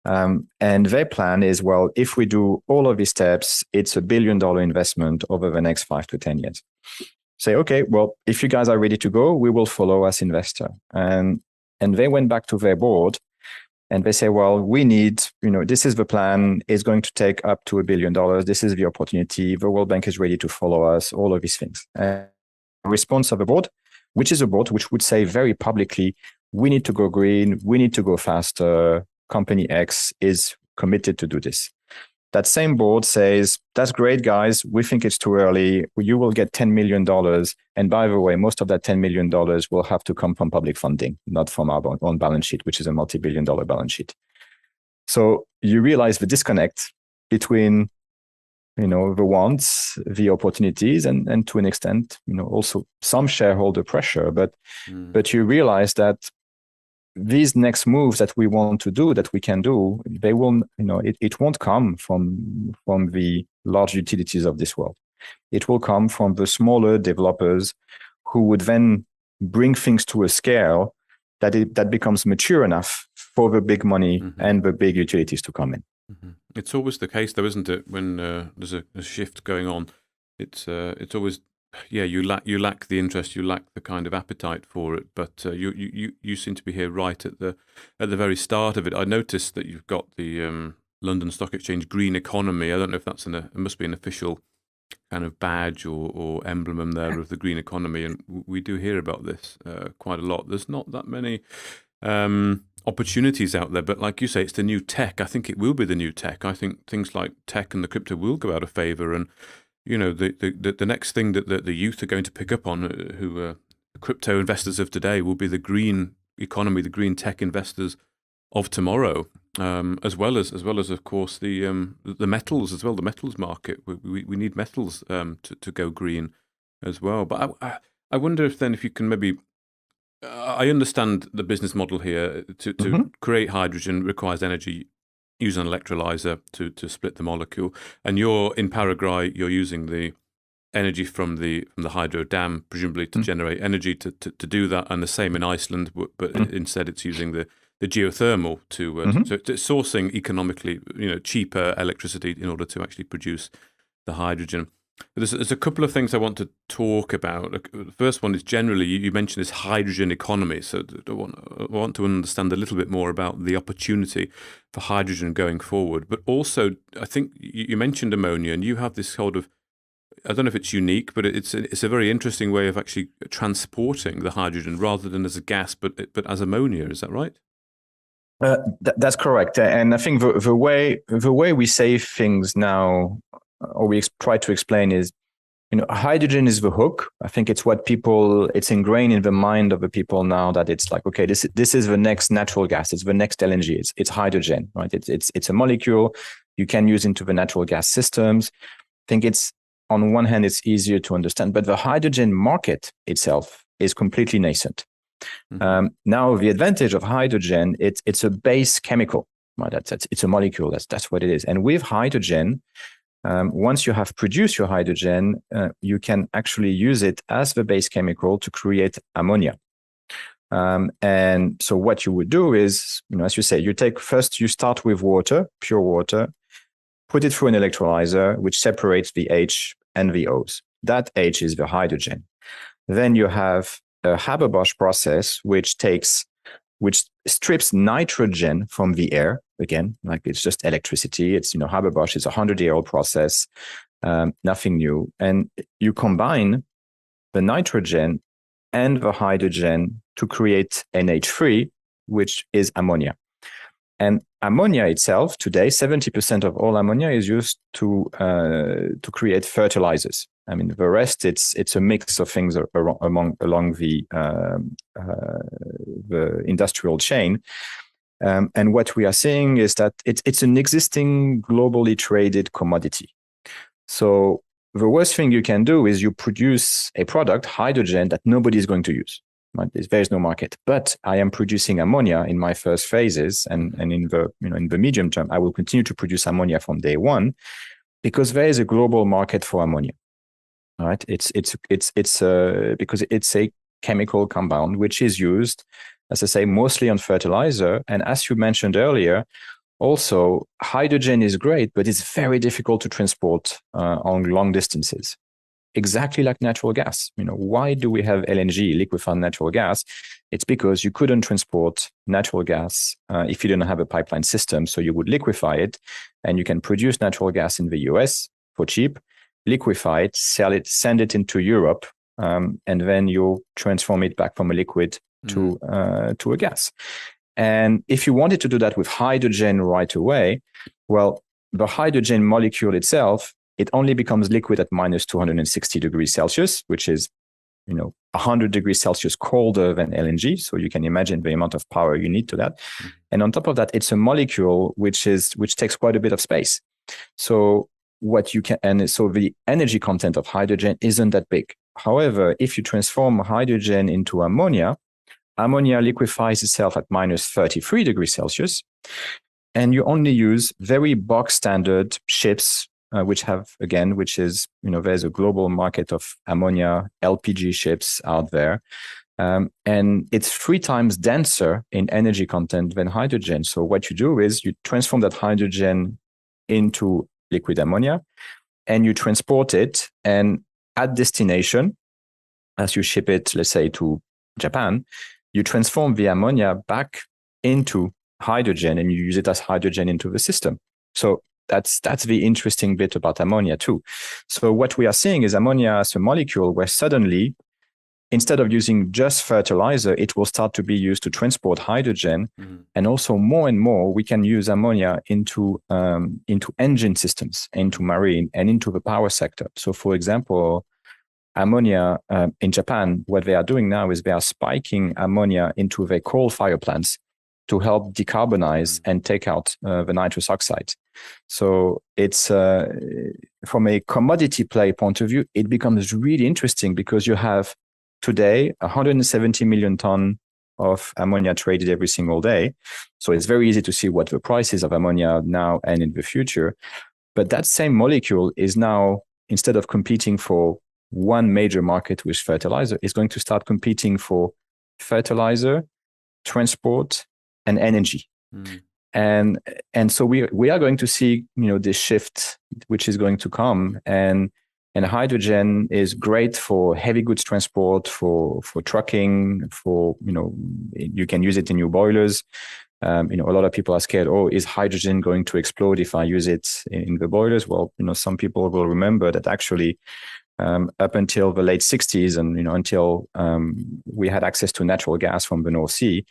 S2: And their plan is, well, if we do all of these steps, it's $1 billion investment over the next 5 to 10 years. Say, okay, well, if you guys are ready to go, we will follow as investor. And they went back to their board and they say, well, we need, this is the plan. It's going to take up to $1 billion. This is the opportunity. The World Bank is ready to follow us, all of these things. And response of the board, which is a board which would say very publicly, we need to go green. We need to go faster. Company X is committed to do this. That same board says, that's great, guys. We think it's too early. You will get $10 million. And by the way, most of that $10 million will have to come from public funding, not from our own balance sheet, which is a multi-billion dollar balance sheet. So you realize the disconnect between, the wants, the opportunities, and to an extent, also some shareholder pressure. But you realize that these next moves that we want to do, that we can do, they will, it won't come from the large utilities of this world. It will come from the smaller developers who would then bring things to a scale that becomes mature enough for the big money and the big utilities to come in.
S1: It's always the case, though, isn't it? When there's a shift going on, it's always. Yeah, you lack the interest, you lack the kind of appetite for it, but you seem to be here right at the very start of it. I noticed that you've got the London Stock Exchange Green Economy. I don't know if that's it must be an official kind of badge or emblem there of the green economy, and we do hear about this quite a lot. There's not that many opportunities out there. But like you say, it's the new tech. I think it will be the new tech. I think things like tech and the crypto will go out of favor. And, the next thing that the youth are going to pick up on, who are crypto investors of today, will be the green economy, the green tech investors of tomorrow, as well as of course the metals as well, the metals market. We need metals to go green as well. But I wonder if you can maybe. I understand the business model here. To create hydrogen requires energy. Use an electrolyzer to split the molecule, and you're in Paraguay. You're using the energy from the hydro dam, presumably to generate energy to do that, and the same in Iceland, but instead it's using the geothermal so it's sourcing economically, cheaper electricity in order to actually produce the hydrogen. But there's a couple of things I want to talk about. The first one is generally, you mentioned this hydrogen economy. So I want to understand a little bit more about the opportunity for hydrogen going forward. But also, I think you mentioned ammonia, and you have this sort of, I don't know if it's unique, but it's a very interesting way of actually transporting the hydrogen rather than as a gas, but as ammonia. Is that right?
S2: That's correct. And I think the way we say things now, or we try to explain, is, hydrogen is the hook. I think it's it's ingrained in the mind of the people now, that it's like, okay, this is the next natural gas. It's the next LNG. It's hydrogen, right? It's a molecule you can use into the natural gas systems. I think on one hand, it's easier to understand, but the hydrogen market itself is completely nascent. Now, the advantage of hydrogen, it's a base chemical, right? It's a molecule. That's what it is. And with hydrogen, once you have produced your hydrogen, you can actually use it as the base chemical to create ammonia. And so what you would do is, as you say, you start with water, pure water, put it through an electrolyzer, which separates the H and the O's. That H is the hydrogen. Then you have a Haber-Bosch process, which strips nitrogen from the air. Again, like it's just electricity. It's, Haber-Bosch is a 100-year-old process, nothing new. And you combine the nitrogen and the hydrogen to create NH3, which is ammonia. And ammonia itself, today, 70% of all ammonia is used to create fertilizers. I mean, the rest, it's a mix of things along the industrial chain. And what we are seeing is that it's an existing globally traded commodity. So the worst thing you can do is you produce a product, hydrogen, that nobody is going to use. Right? There is no market. But I am producing ammonia in my first phases, and in the medium term, I will continue to produce ammonia from day one, because there is a global market for ammonia. All right, it's because it's a chemical compound which is used, as I say, mostly on fertilizer. And as you mentioned earlier, also hydrogen is great, but it's very difficult to transport on long distances. Exactly like natural gas. Why do we have LNG, liquefied natural gas? It's because you couldn't transport natural gas if you didn't have a pipeline system. So you would liquefy it, and you can produce natural gas in the US for cheap, liquefy it, sell it, send it into Europe, and then you transform it back from a liquid to a gas. And if you wanted to do that with hydrogen right away, well, the hydrogen molecule itself, it only becomes liquid at minus 260 degrees Celsius, which is, 100 degrees Celsius colder than LNG. So you can imagine the amount of power you need to that. And on top of that, it's a molecule which takes quite a bit of space. So so the energy content of hydrogen isn't that big. However, if you transform hydrogen into ammonia liquefies itself at minus 33 degrees Celsius, and you only use very box standard ships, which is, there's a global market of ammonia LPG ships out there. And it's 3 times denser in energy content than hydrogen. So what you do is you transform that hydrogen into liquid ammonia, and you transport it, and at destination, as you ship it, let's say to Japan, you transform the ammonia back into hydrogen, and you use it as hydrogen into the system. So that's the interesting bit about ammonia too. So what we are seeing is ammonia as a molecule where suddenly instead of using just fertilizer, it will start to be used to transport hydrogen. And also more and more, we can use ammonia into engine systems, into marine, and into the power sector. So for example, ammonia in Japan, what they are doing now is they are spiking ammonia into their coal fire plants to help decarbonize and take out the nitrous oxide. So it's from a commodity play point of view, it becomes really interesting because you have today 170 million ton of ammonia traded every single day. So it's very easy to see what the price is of ammonia now and in the future. But that same molecule is now, instead of competing for one major market with fertilizer, is going to start competing for fertilizer, transport, and energy. And so we are going to see, this shift which is going to come, and hydrogen is great for heavy goods transport, for trucking, for you can use it in your boilers. A lot of people are scared. Oh, is hydrogen going to explode if I use it in the boilers? Well, some people will remember that actually up until the late 60s, and until we had access to natural gas from the North Sea,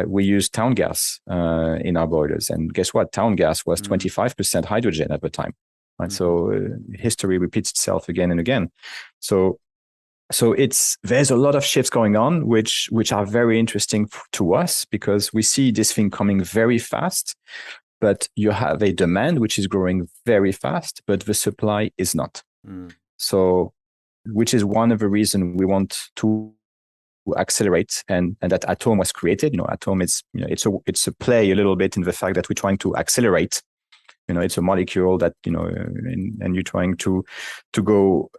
S2: we used town gas in our boilers. And guess what? Town gas was 25% hydrogen at the time. Right? So history repeats itself again and again. So there's a lot of shifts going on, which are very interesting to us, because we see this thing coming very fast. But you have a demand which is growing very fast, but the supply is not. So, which is one of the reasons we want to accelerate, and that ATOME was created. ATOME is, it's a play a little bit in the fact that we're trying to accelerate. It's a molecule that, and you're trying to go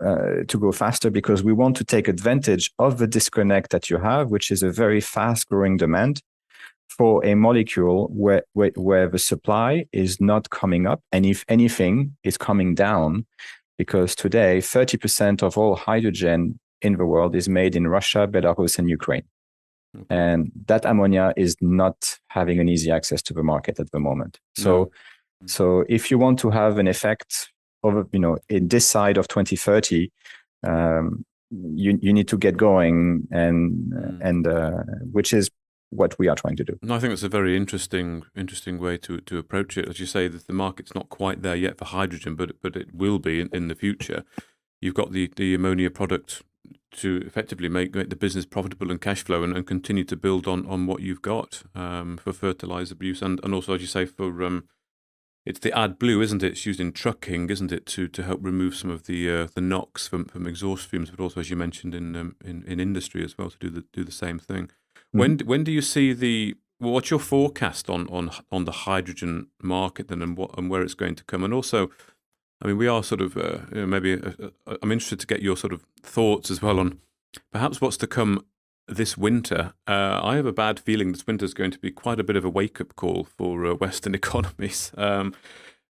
S2: faster, because we want to take advantage of the disconnect that you have, which is a very fast growing demand for a molecule where the supply is not coming up, and if anything is coming down, because today 30% of all hydrogen in the world is made in Russia, Belarus, and Ukraine. And that ammonia is not having an easy access to the market at the moment. So if you want to have an effect of, in this side of 2030, you need to get going, and which is what we are trying to do.
S1: No, I think it's a very interesting way to approach it. As you say, that the market's not quite there yet for hydrogen, but it will be in the future. You've got the ammonia product to effectively make the business profitable and cash flow, and continue to build on what you've got for fertilizer use, and also, as you say, for it's the AdBlue, isn't it? It's used in trucking, isn't it, to help remove some of the NOx from exhaust fumes, but also, as you mentioned, in industry as well, to do the same thing. When do you see what's your forecast on the hydrogen market then, and where it's going to come? And also, I mean, we are sort of maybe I'm interested to get your sort of thoughts as well on perhaps what's to come this winter. I have a bad feeling this winter is going to be quite a bit of a wake-up call for Western economies.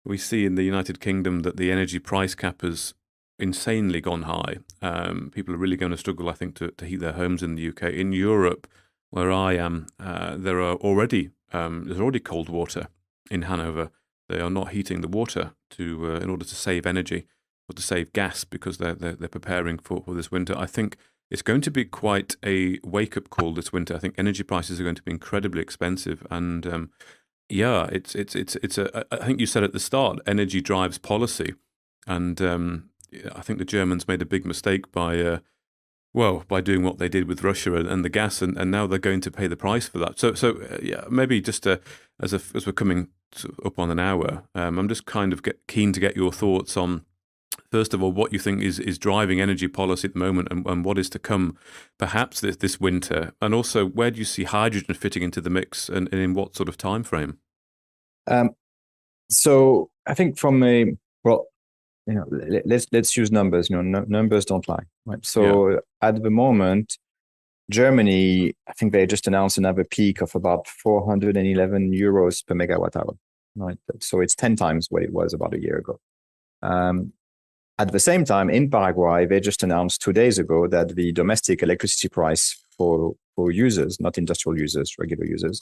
S1: We see in the United Kingdom that the energy price cap has insanely gone high. People are really going to struggle, I think, to heat their homes in the UK. In Europe, where I am, there's already cold water in Hanover. They are not heating the water in order to save energy or to save gas, because they're preparing for this winter. I think it's going to be quite a wake-up call this winter. I think energy prices are going to be incredibly expensive, and I think you said at the start, energy drives policy, and I think the Germans made a big mistake by doing what they did with Russia and the gas, and now they're going to pay the price for that. So maybe just as we're coming up on an hour, I'm just kind of keen to get your thoughts on, first of all, what you think is driving energy policy at the moment, and what is to come perhaps this winter, and also where do you see hydrogen fitting into the mix, and in what sort of time frame?
S2: So I think let's use numbers. Numbers don't lie, right? So at the moment, Germany, I think they just announced another peak of about 411 euros per megawatt hour, right? So it's 10 times what it was about a year ago. At the same time, in Paraguay, they just announced 2 days ago that the domestic electricity price for users, not industrial users, regular users,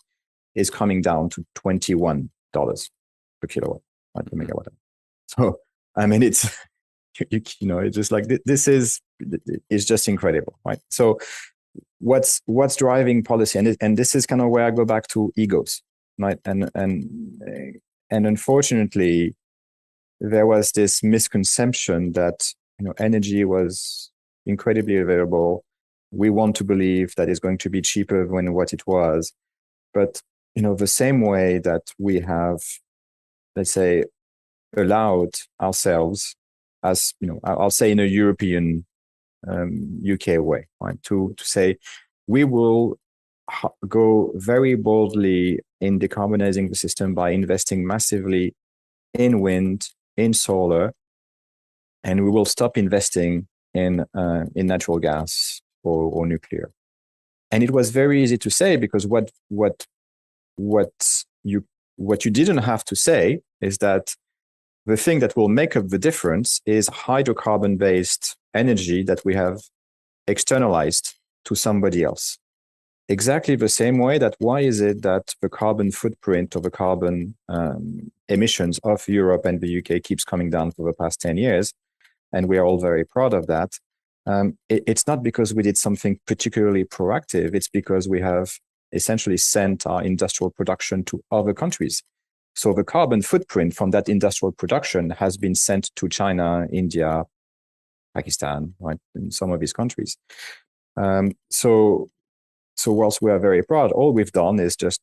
S2: is coming down to $21 per kilowatt, right, per megawatt hour. So, I mean, it's, it's just like, this is is just incredible, right? So what's driving policy, and this is kind of where I go back to egos, right? And unfortunately, there was this misconception that energy was incredibly available. We want to believe that it's going to be cheaper than what it was, but the same way that we have, let's say, allowed ourselves, as I'll say in a European UK way, right, to say we will go very boldly in decarbonizing the system by investing massively in wind, in solar, and we will stop investing in natural gas or nuclear. And it was very easy to say, because what you didn't have to say is that the thing that will make up the difference is hydrocarbon-based energy that we have externalized to somebody else. Exactly the same way that why is it that the carbon footprint or the carbon emissions of Europe and the UK keeps coming down for the past 10 years, and we are all very proud of that. It's not because we did something particularly proactive, it's because we have essentially sent our industrial production to other countries. So the carbon footprint from that industrial production has been sent to China, India, Pakistan, right, in some of these countries. So whilst we are very proud, all we've done is just,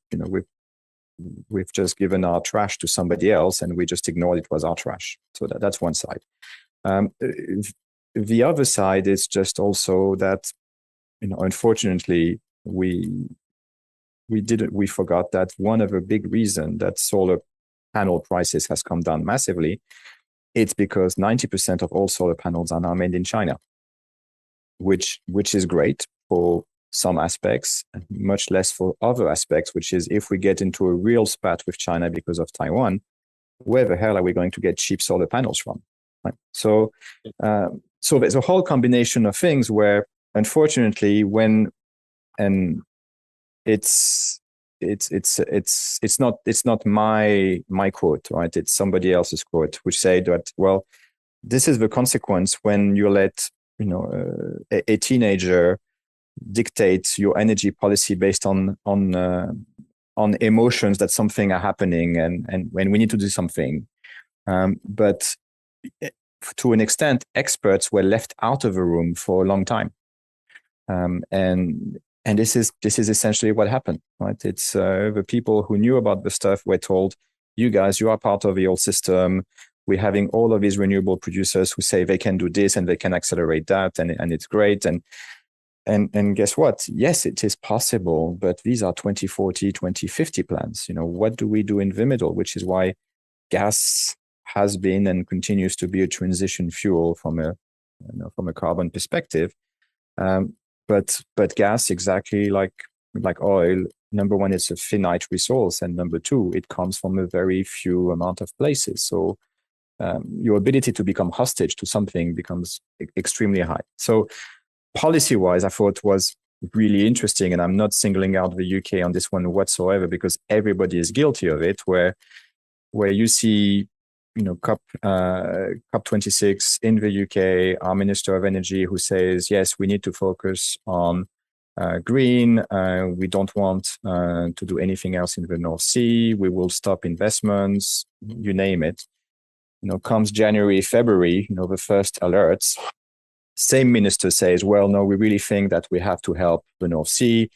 S2: we've just given our trash to somebody else, and we just ignored it was our trash. So that's one side. The other side is just also that, unfortunately, we forgot that one of the big reasons that solar panel prices has come down massively, it's because 90% of all solar panels are now made in China, which is great for some aspects, much less for other aspects, which is if we get into a real spat with China because of Taiwan, where the hell are we going to get cheap solar panels from? Right? So there's a whole combination of things where, unfortunately, it's not my quote, right? It's somebody else's quote, which say that, well, this is the consequence when you let a teenager dictate your energy policy based on emotions that something are happening and when we need to do something. But to an extent, experts were left out of the room for a long time. And this is essentially what happened, right? It's the people who knew about the stuff were told, you guys, you are part of the old system. We're having all of these renewable producers who say they can do this and they can accelerate that, and it's great. And guess what? Yes, it is possible, but these are 2040, 2050 plans. What do we do in the middle? Which is why gas has been and continues to be a transition fuel from a carbon perspective. But gas, exactly like oil, number one, it's a finite resource, and number two, it comes from a very few amount of places. So your ability to become hostage to something becomes extremely high. So policy-wise, I thought was really interesting, and I'm not singling out the UK on this one whatsoever, because everybody is guilty of it. Where you see, COP26 in the UK, our Minister of Energy who says, yes, we need to focus on green. We don't want to do anything else in the North Sea. We will stop investments, you name it. Comes January, February, the first alerts. Same minister says, well, no, we really think that we have to help the North Sea.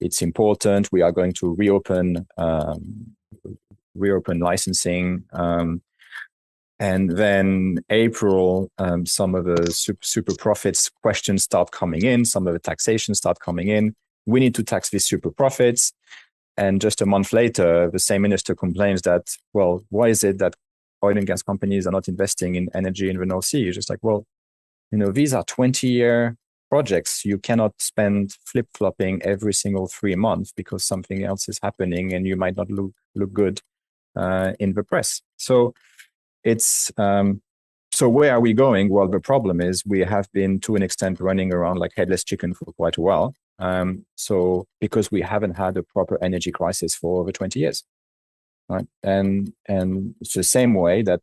S2: It's important. We are going to reopen licensing. And then April, some of the super profits questions start coming in. Some of the taxation start coming in. We need to tax these super profits. And just a month later, the same minister complains that, well, why is it that oil and gas companies are not investing in energy in the North Sea? You're just like, well, these are 20-year projects. You cannot spend flip-flopping every single 3 months because something else is happening and you might not look good in the press. So it's so where are we going? Well, the problem is we have been, to an extent, running around like headless chicken for quite a while. So because we haven't had a proper energy crisis for over 20 years, right? And it's the same way that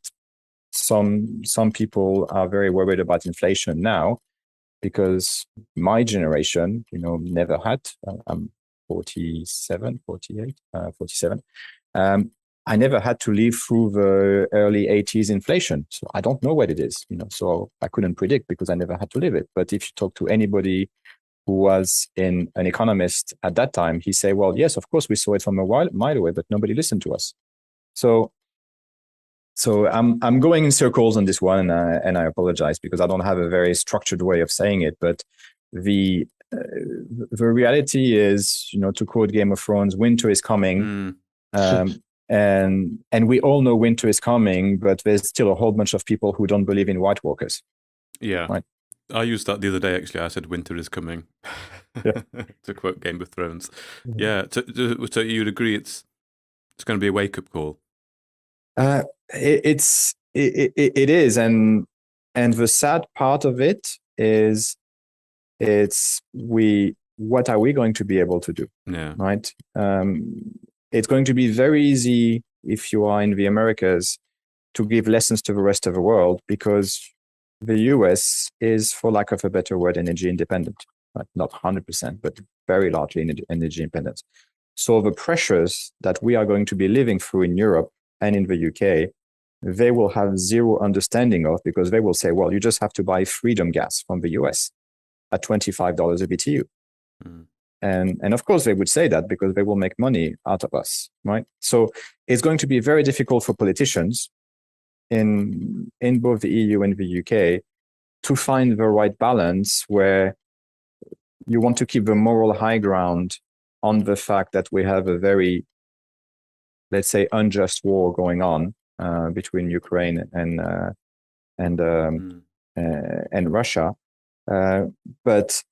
S2: some people are very worried about inflation now, because my generation, never had. I'm 47, 48, 47. I never had to live through the early 80s inflation. So I don't know what it is, so I couldn't predict because I never had to live it. But if you talk to anybody who was an economist at that time, he say, well, yes, of course we saw it from a mile away, but nobody listened to us. So I'm going in circles on this one, and I apologize because I don't have a very structured way of saying it. But the reality is, to quote Game of Thrones, winter is coming. And we all know winter is coming, but there's still a whole bunch of people who don't believe in White Walkers.
S1: Yeah. Right? I used that the other day, actually. I said winter is coming, to quote Game of Thrones. Yeah. So you'd agree it's going to be a wake-up call?
S2: It is. And the sad part of it is what are we going to be able to do?
S1: Yeah.
S2: Right. It's going to be very easy if you are in the Americas to give lessons to the rest of the world because the US is, for lack of a better word, energy independent. Right? Not 100%, but very largely energy independent. So the pressures that we are going to be living through in Europe and in the UK, they will have zero understanding of because they will say, well, you just have to buy freedom gas from the US at $25 a BTU. And of course, they would say that because they will make money out of us, right? So it's going to be very difficult for politicians in both the EU and the UK to find the right balance where you want to keep the moral high ground on the fact that we have a very, let's say, unjust war going on between Ukraine and Russia, but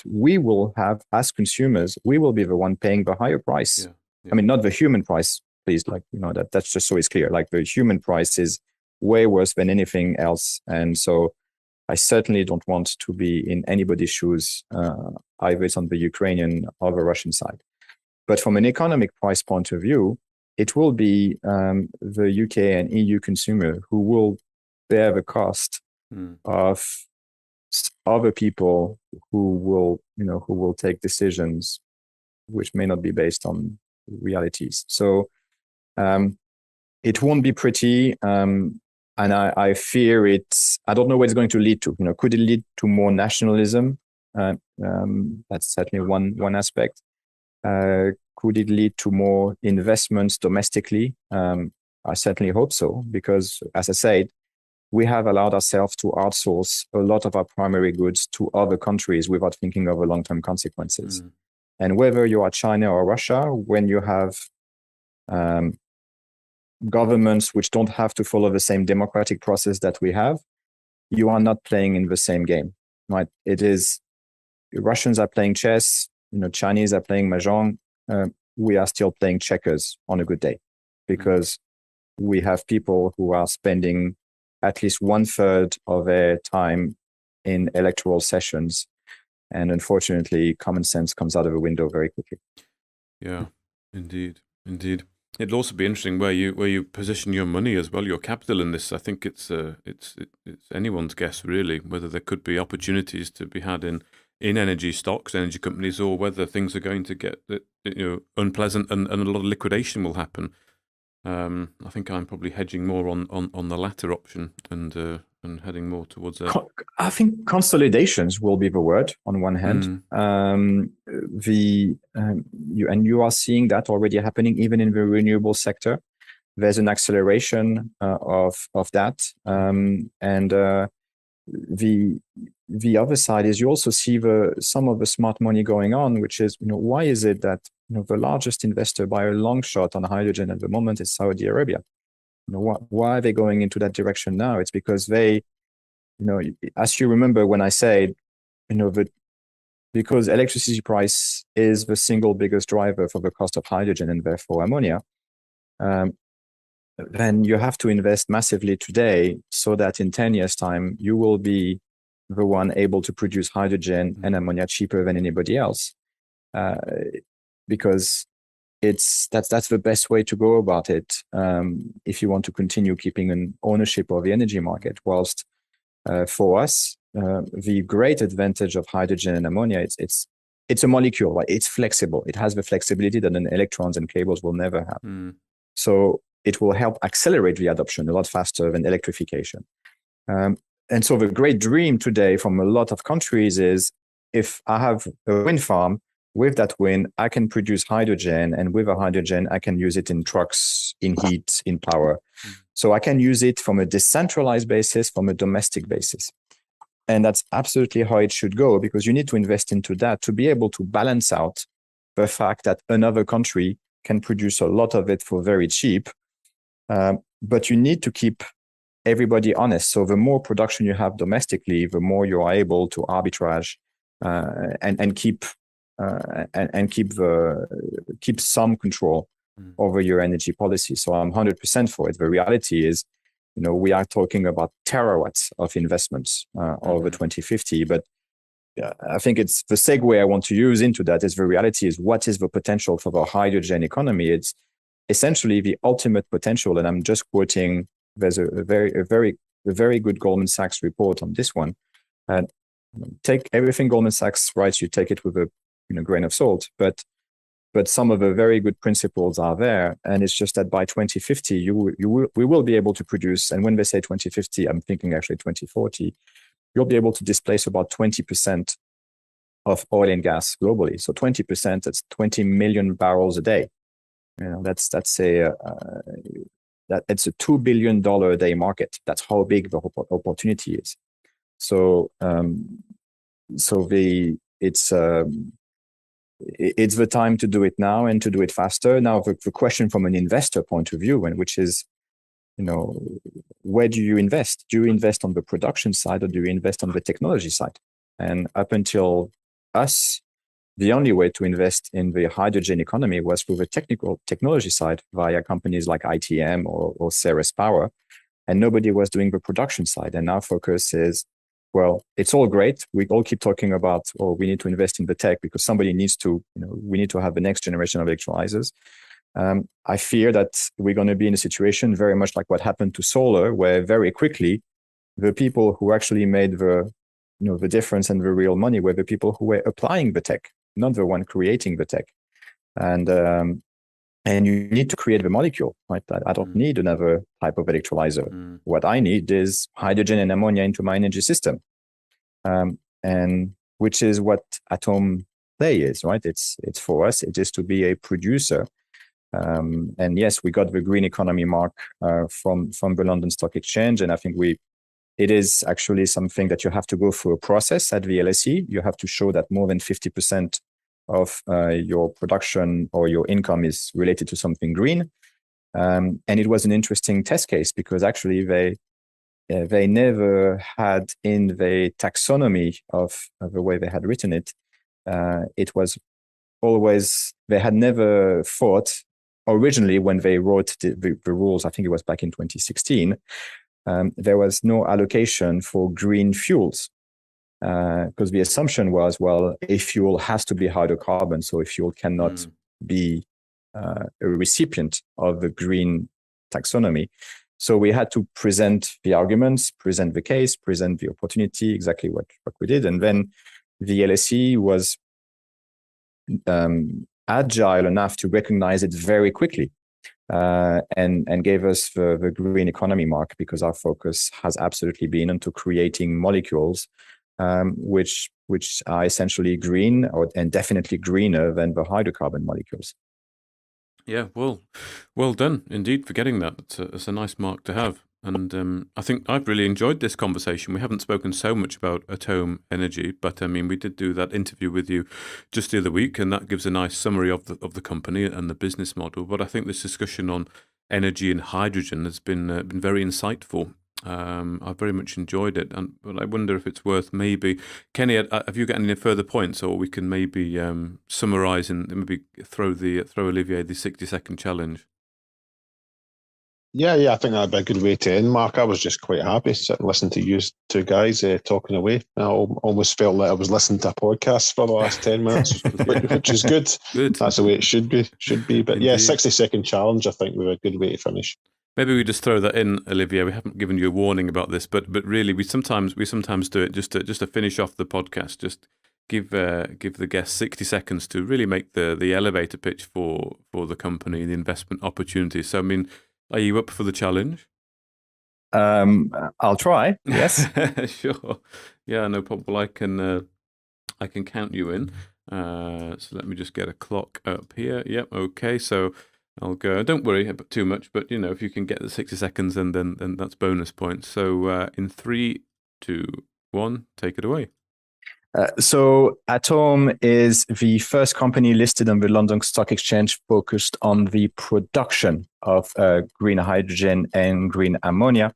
S2: we will have, as consumers, we will be the one paying the higher price. I mean, not the human price, please. That's just so it's clear. Like the human price is way worse than anything else, and so I certainly don't want to be in anybody's shoes, either it's on the Ukrainian or the Russian side. But from an economic price point of view, it will be the UK and EU consumer who will bear the cost of other people who will take decisions which may not be based on realities. So it won't be pretty, and I fear I don't know what it's going to lead to. Could it lead to more nationalism? That's certainly one aspect. Could it lead to more investments domestically? I certainly hope so, because as I said, we have allowed ourselves to outsource a lot of our primary goods to other countries without thinking of the long-term consequences. And whether you are China or Russia, when you have governments which don't have to follow the same democratic process that we have, you are not playing in the same game, right? It is, Russians are playing chess, Chinese are playing mahjong. We are still playing checkers on a good day, because we have people who are spending at least 1/3 of their time in electoral sessions. And unfortunately, common sense comes out of the window very quickly.
S1: Yeah, indeed. It'd also be interesting where you position your money as well, your capital in this. I think it's anyone's guess really whether there could be opportunities to be had in energy stocks, energy companies, or whether things are going to get unpleasant and a lot of liquidation will happen. I think I'm probably hedging more on the latter option and heading more towards
S2: I think consolidations will be the word on one hand. You are seeing that already happening even in the renewable sector. There's an acceleration of that, and the other side is you also see some of the smart money going on, which is, why is it that the largest investor by a long shot on hydrogen at the moment is Saudi Arabia? Why are they going into that direction now? It's because they, as you remember when I said, because electricity price is the single biggest driver for the cost of hydrogen and therefore ammonia, then you have to invest massively today so that in 10 years' time, you will be the one able to produce hydrogen and ammonia cheaper than anybody else. Because that's the best way to go about it if you want to continue keeping an ownership of the energy market. Whilst for us, the great advantage of hydrogen and ammonia, it's a molecule, right? It's flexible. It has the flexibility that an electrons and cables will never have. So it will help accelerate the adoption a lot faster than electrification. And so the great dream today from a lot of countries is, if I have a wind farm, with that wind, I can produce hydrogen, and with a hydrogen, I can use it in trucks, in heat, in power. So I can use it from a decentralized basis, from a domestic basis. And that's absolutely how it should go, because you need to invest into that to be able to balance out the fact that another country can produce a lot of it for very cheap. But you need to keep everybody honest. So the more production you have domestically, the more you are able to arbitrage and keep some control over your energy policy. So I'm 100% for it. The reality is, we are talking about terawatts of investments over 2050. But I think it's the segue I want to use into that is, the reality is, what is the potential for the hydrogen economy? It's essentially the ultimate potential. And I'm just quoting, there's a very good Goldman Sachs report on this one. And take everything Goldman Sachs writes, you take it with a grain of salt, but some of the very good principles are there. And it's just that by 2050, we will be able to produce, and when they say 2050, I'm thinking actually 2040, you'll be able to displace about 20% of oil and gas globally. So 20%, that's 20 million barrels a day. It's a $2 billion a day market. That's how big the opportunity is. So it's the time to do it now, and to do it faster. Now, the question from an investor point of view, which is, where do you invest? Do you invest on the production side, or do you invest on the technology side? And up until us, the only way to invest in the hydrogen economy was through the technology side, via companies like ITM or Ceres Power, and nobody was doing the production side. And our focus is, well, it's all great. We all keep talking about, we need to invest in the tech because somebody needs to, we need to have the next generation of electrolyzers. I fear that we're going to be in a situation very much like what happened to solar, where very quickly the people who actually made the difference and the real money were the people who were applying the tech, not the one creating the tech. And you need to create the molecule, right? I don't need another type of electrolyzer. What I need is hydrogen and ammonia into my energy system. And which is what ATOME Play is, right? It's for us, it is to be a producer. And yes, we got the green economy mark from the London Stock Exchange. And I think it is actually something that you have to go through a process at the LSE. You have to show that more than 50% of your production or your income is related to something green. And it was an interesting test case, because actually they never had in the taxonomy of the way they had written it, it was always, they had never thought originally when they wrote the rules, I think it was back in 2016, there was no allocation for green fuels. Because the assumption was, well, a fuel has to be hydrocarbon, so a fuel cannot be a recipient of the green taxonomy. So we had to present the arguments, present the case, present the opportunity, exactly what we did. And then the LSE was agile enough to recognize it very quickly and gave us the green economy mark, because our focus has absolutely been into creating molecules which are essentially green and definitely greener than the hydrocarbon molecules.
S1: Yeah, well done indeed for getting that. It's a nice mark to have. And I think I've really enjoyed this conversation. We haven't spoken so much about ATOME Energy, but I mean, we did do that interview with you just the other week, and that gives a nice summary of the company and the business model. But I think this discussion on energy and hydrogen has been very insightful. I've very much enjoyed it, but I wonder if it's worth maybe, Kenny, have you got any further points, or we can maybe summarise and maybe throw Olivier the 60-second challenge?
S3: Yeah, I think that'd be a good way to end, Mark. I was just quite happy sitting listening to you two guys talking away. I almost felt like I was listening to a podcast for the last 10 minutes, which is good. That's the way it should be. But indeed. Yeah, 60-second challenge, I think, would be a good way to finish.
S1: Maybe we just throw that in, Olivier. We haven't given you a warning about this, but really, we sometimes do it just to finish off the podcast. Just give the guests 60 seconds to really make the elevator pitch for the company, the investment opportunities. So, I mean, are you up for the challenge?
S2: I'll try. Yes.
S1: Sure. Yeah, no problem. Well, I can count you in. So let me just get a clock up here. Yep. Okay. So I'll go. Don't worry about too much, but if you can get the 60 seconds, then that's bonus points. So in 3, 2, 1, take it away.
S2: So ATOME is the first company listed on the London Stock Exchange focused on the production of green hydrogen and green ammonia.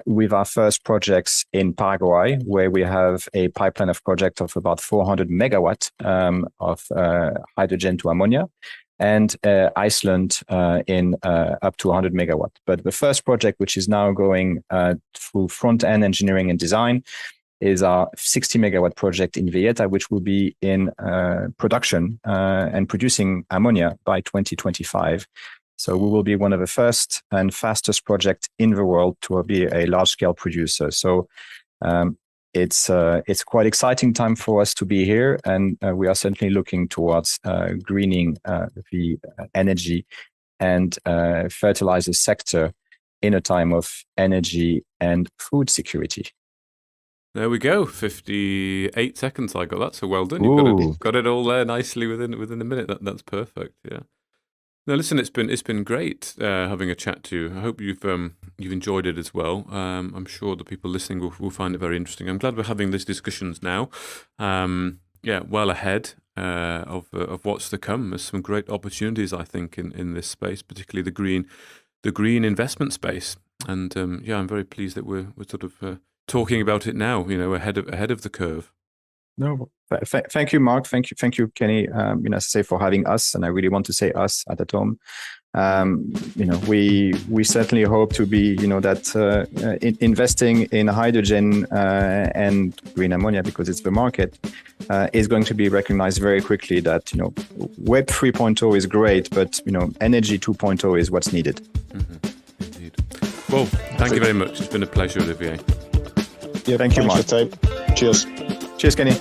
S2: With our first projects in Paraguay, where we have a pipeline of project of about 400 megawatt of hydrogen to ammonia, and Iceland in up to 100 megawatt. But the first project, which is now going through front-end engineering and design, is our 60 megawatt project in Villeta, which will be in production and producing ammonia by 2025. So we will be one of the first and fastest projects in the world to be a large-scale producer. So it's quite exciting time for us to be here, and we are certainly looking towards greening the energy and fertilizer sector in a time of energy and food security.
S1: There we go. 58 seconds I got that, so well done. You've got it all there nicely within a minute. That's perfect. Yeah. Now, listen, it's been great having a chat to you. I hope you've enjoyed it as well. I'm sure the people listening will find it very interesting. I'm glad we're having these discussions now. Well ahead of what's to come. There's some great opportunities, I think, in this space, particularly the green investment space. And I'm very pleased that we're sort of talking about it now. Ahead of the curve.
S2: No, thank you, Mark. Thank you, Kenny. Say for having us, and I really want to say us at ATOME. We certainly hope to be, that investing in hydrogen and green ammonia, because it's the market, is going to be recognized very quickly. That Web 3.0 is great, but Energy 2.0 is what's needed.
S1: Mm-hmm. Indeed. Well, thank you very much. It's been a pleasure, Olivier.
S2: Yeah, thank you, Mark.
S3: For your time. Cheers.
S2: Cheers, Kenny.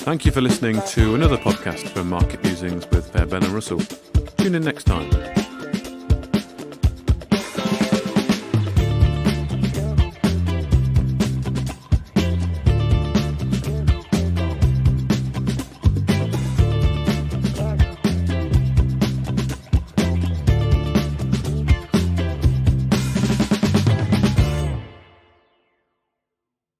S1: Thank you for listening to another podcast from Market Musings with Ben and Russell. Tune in next time.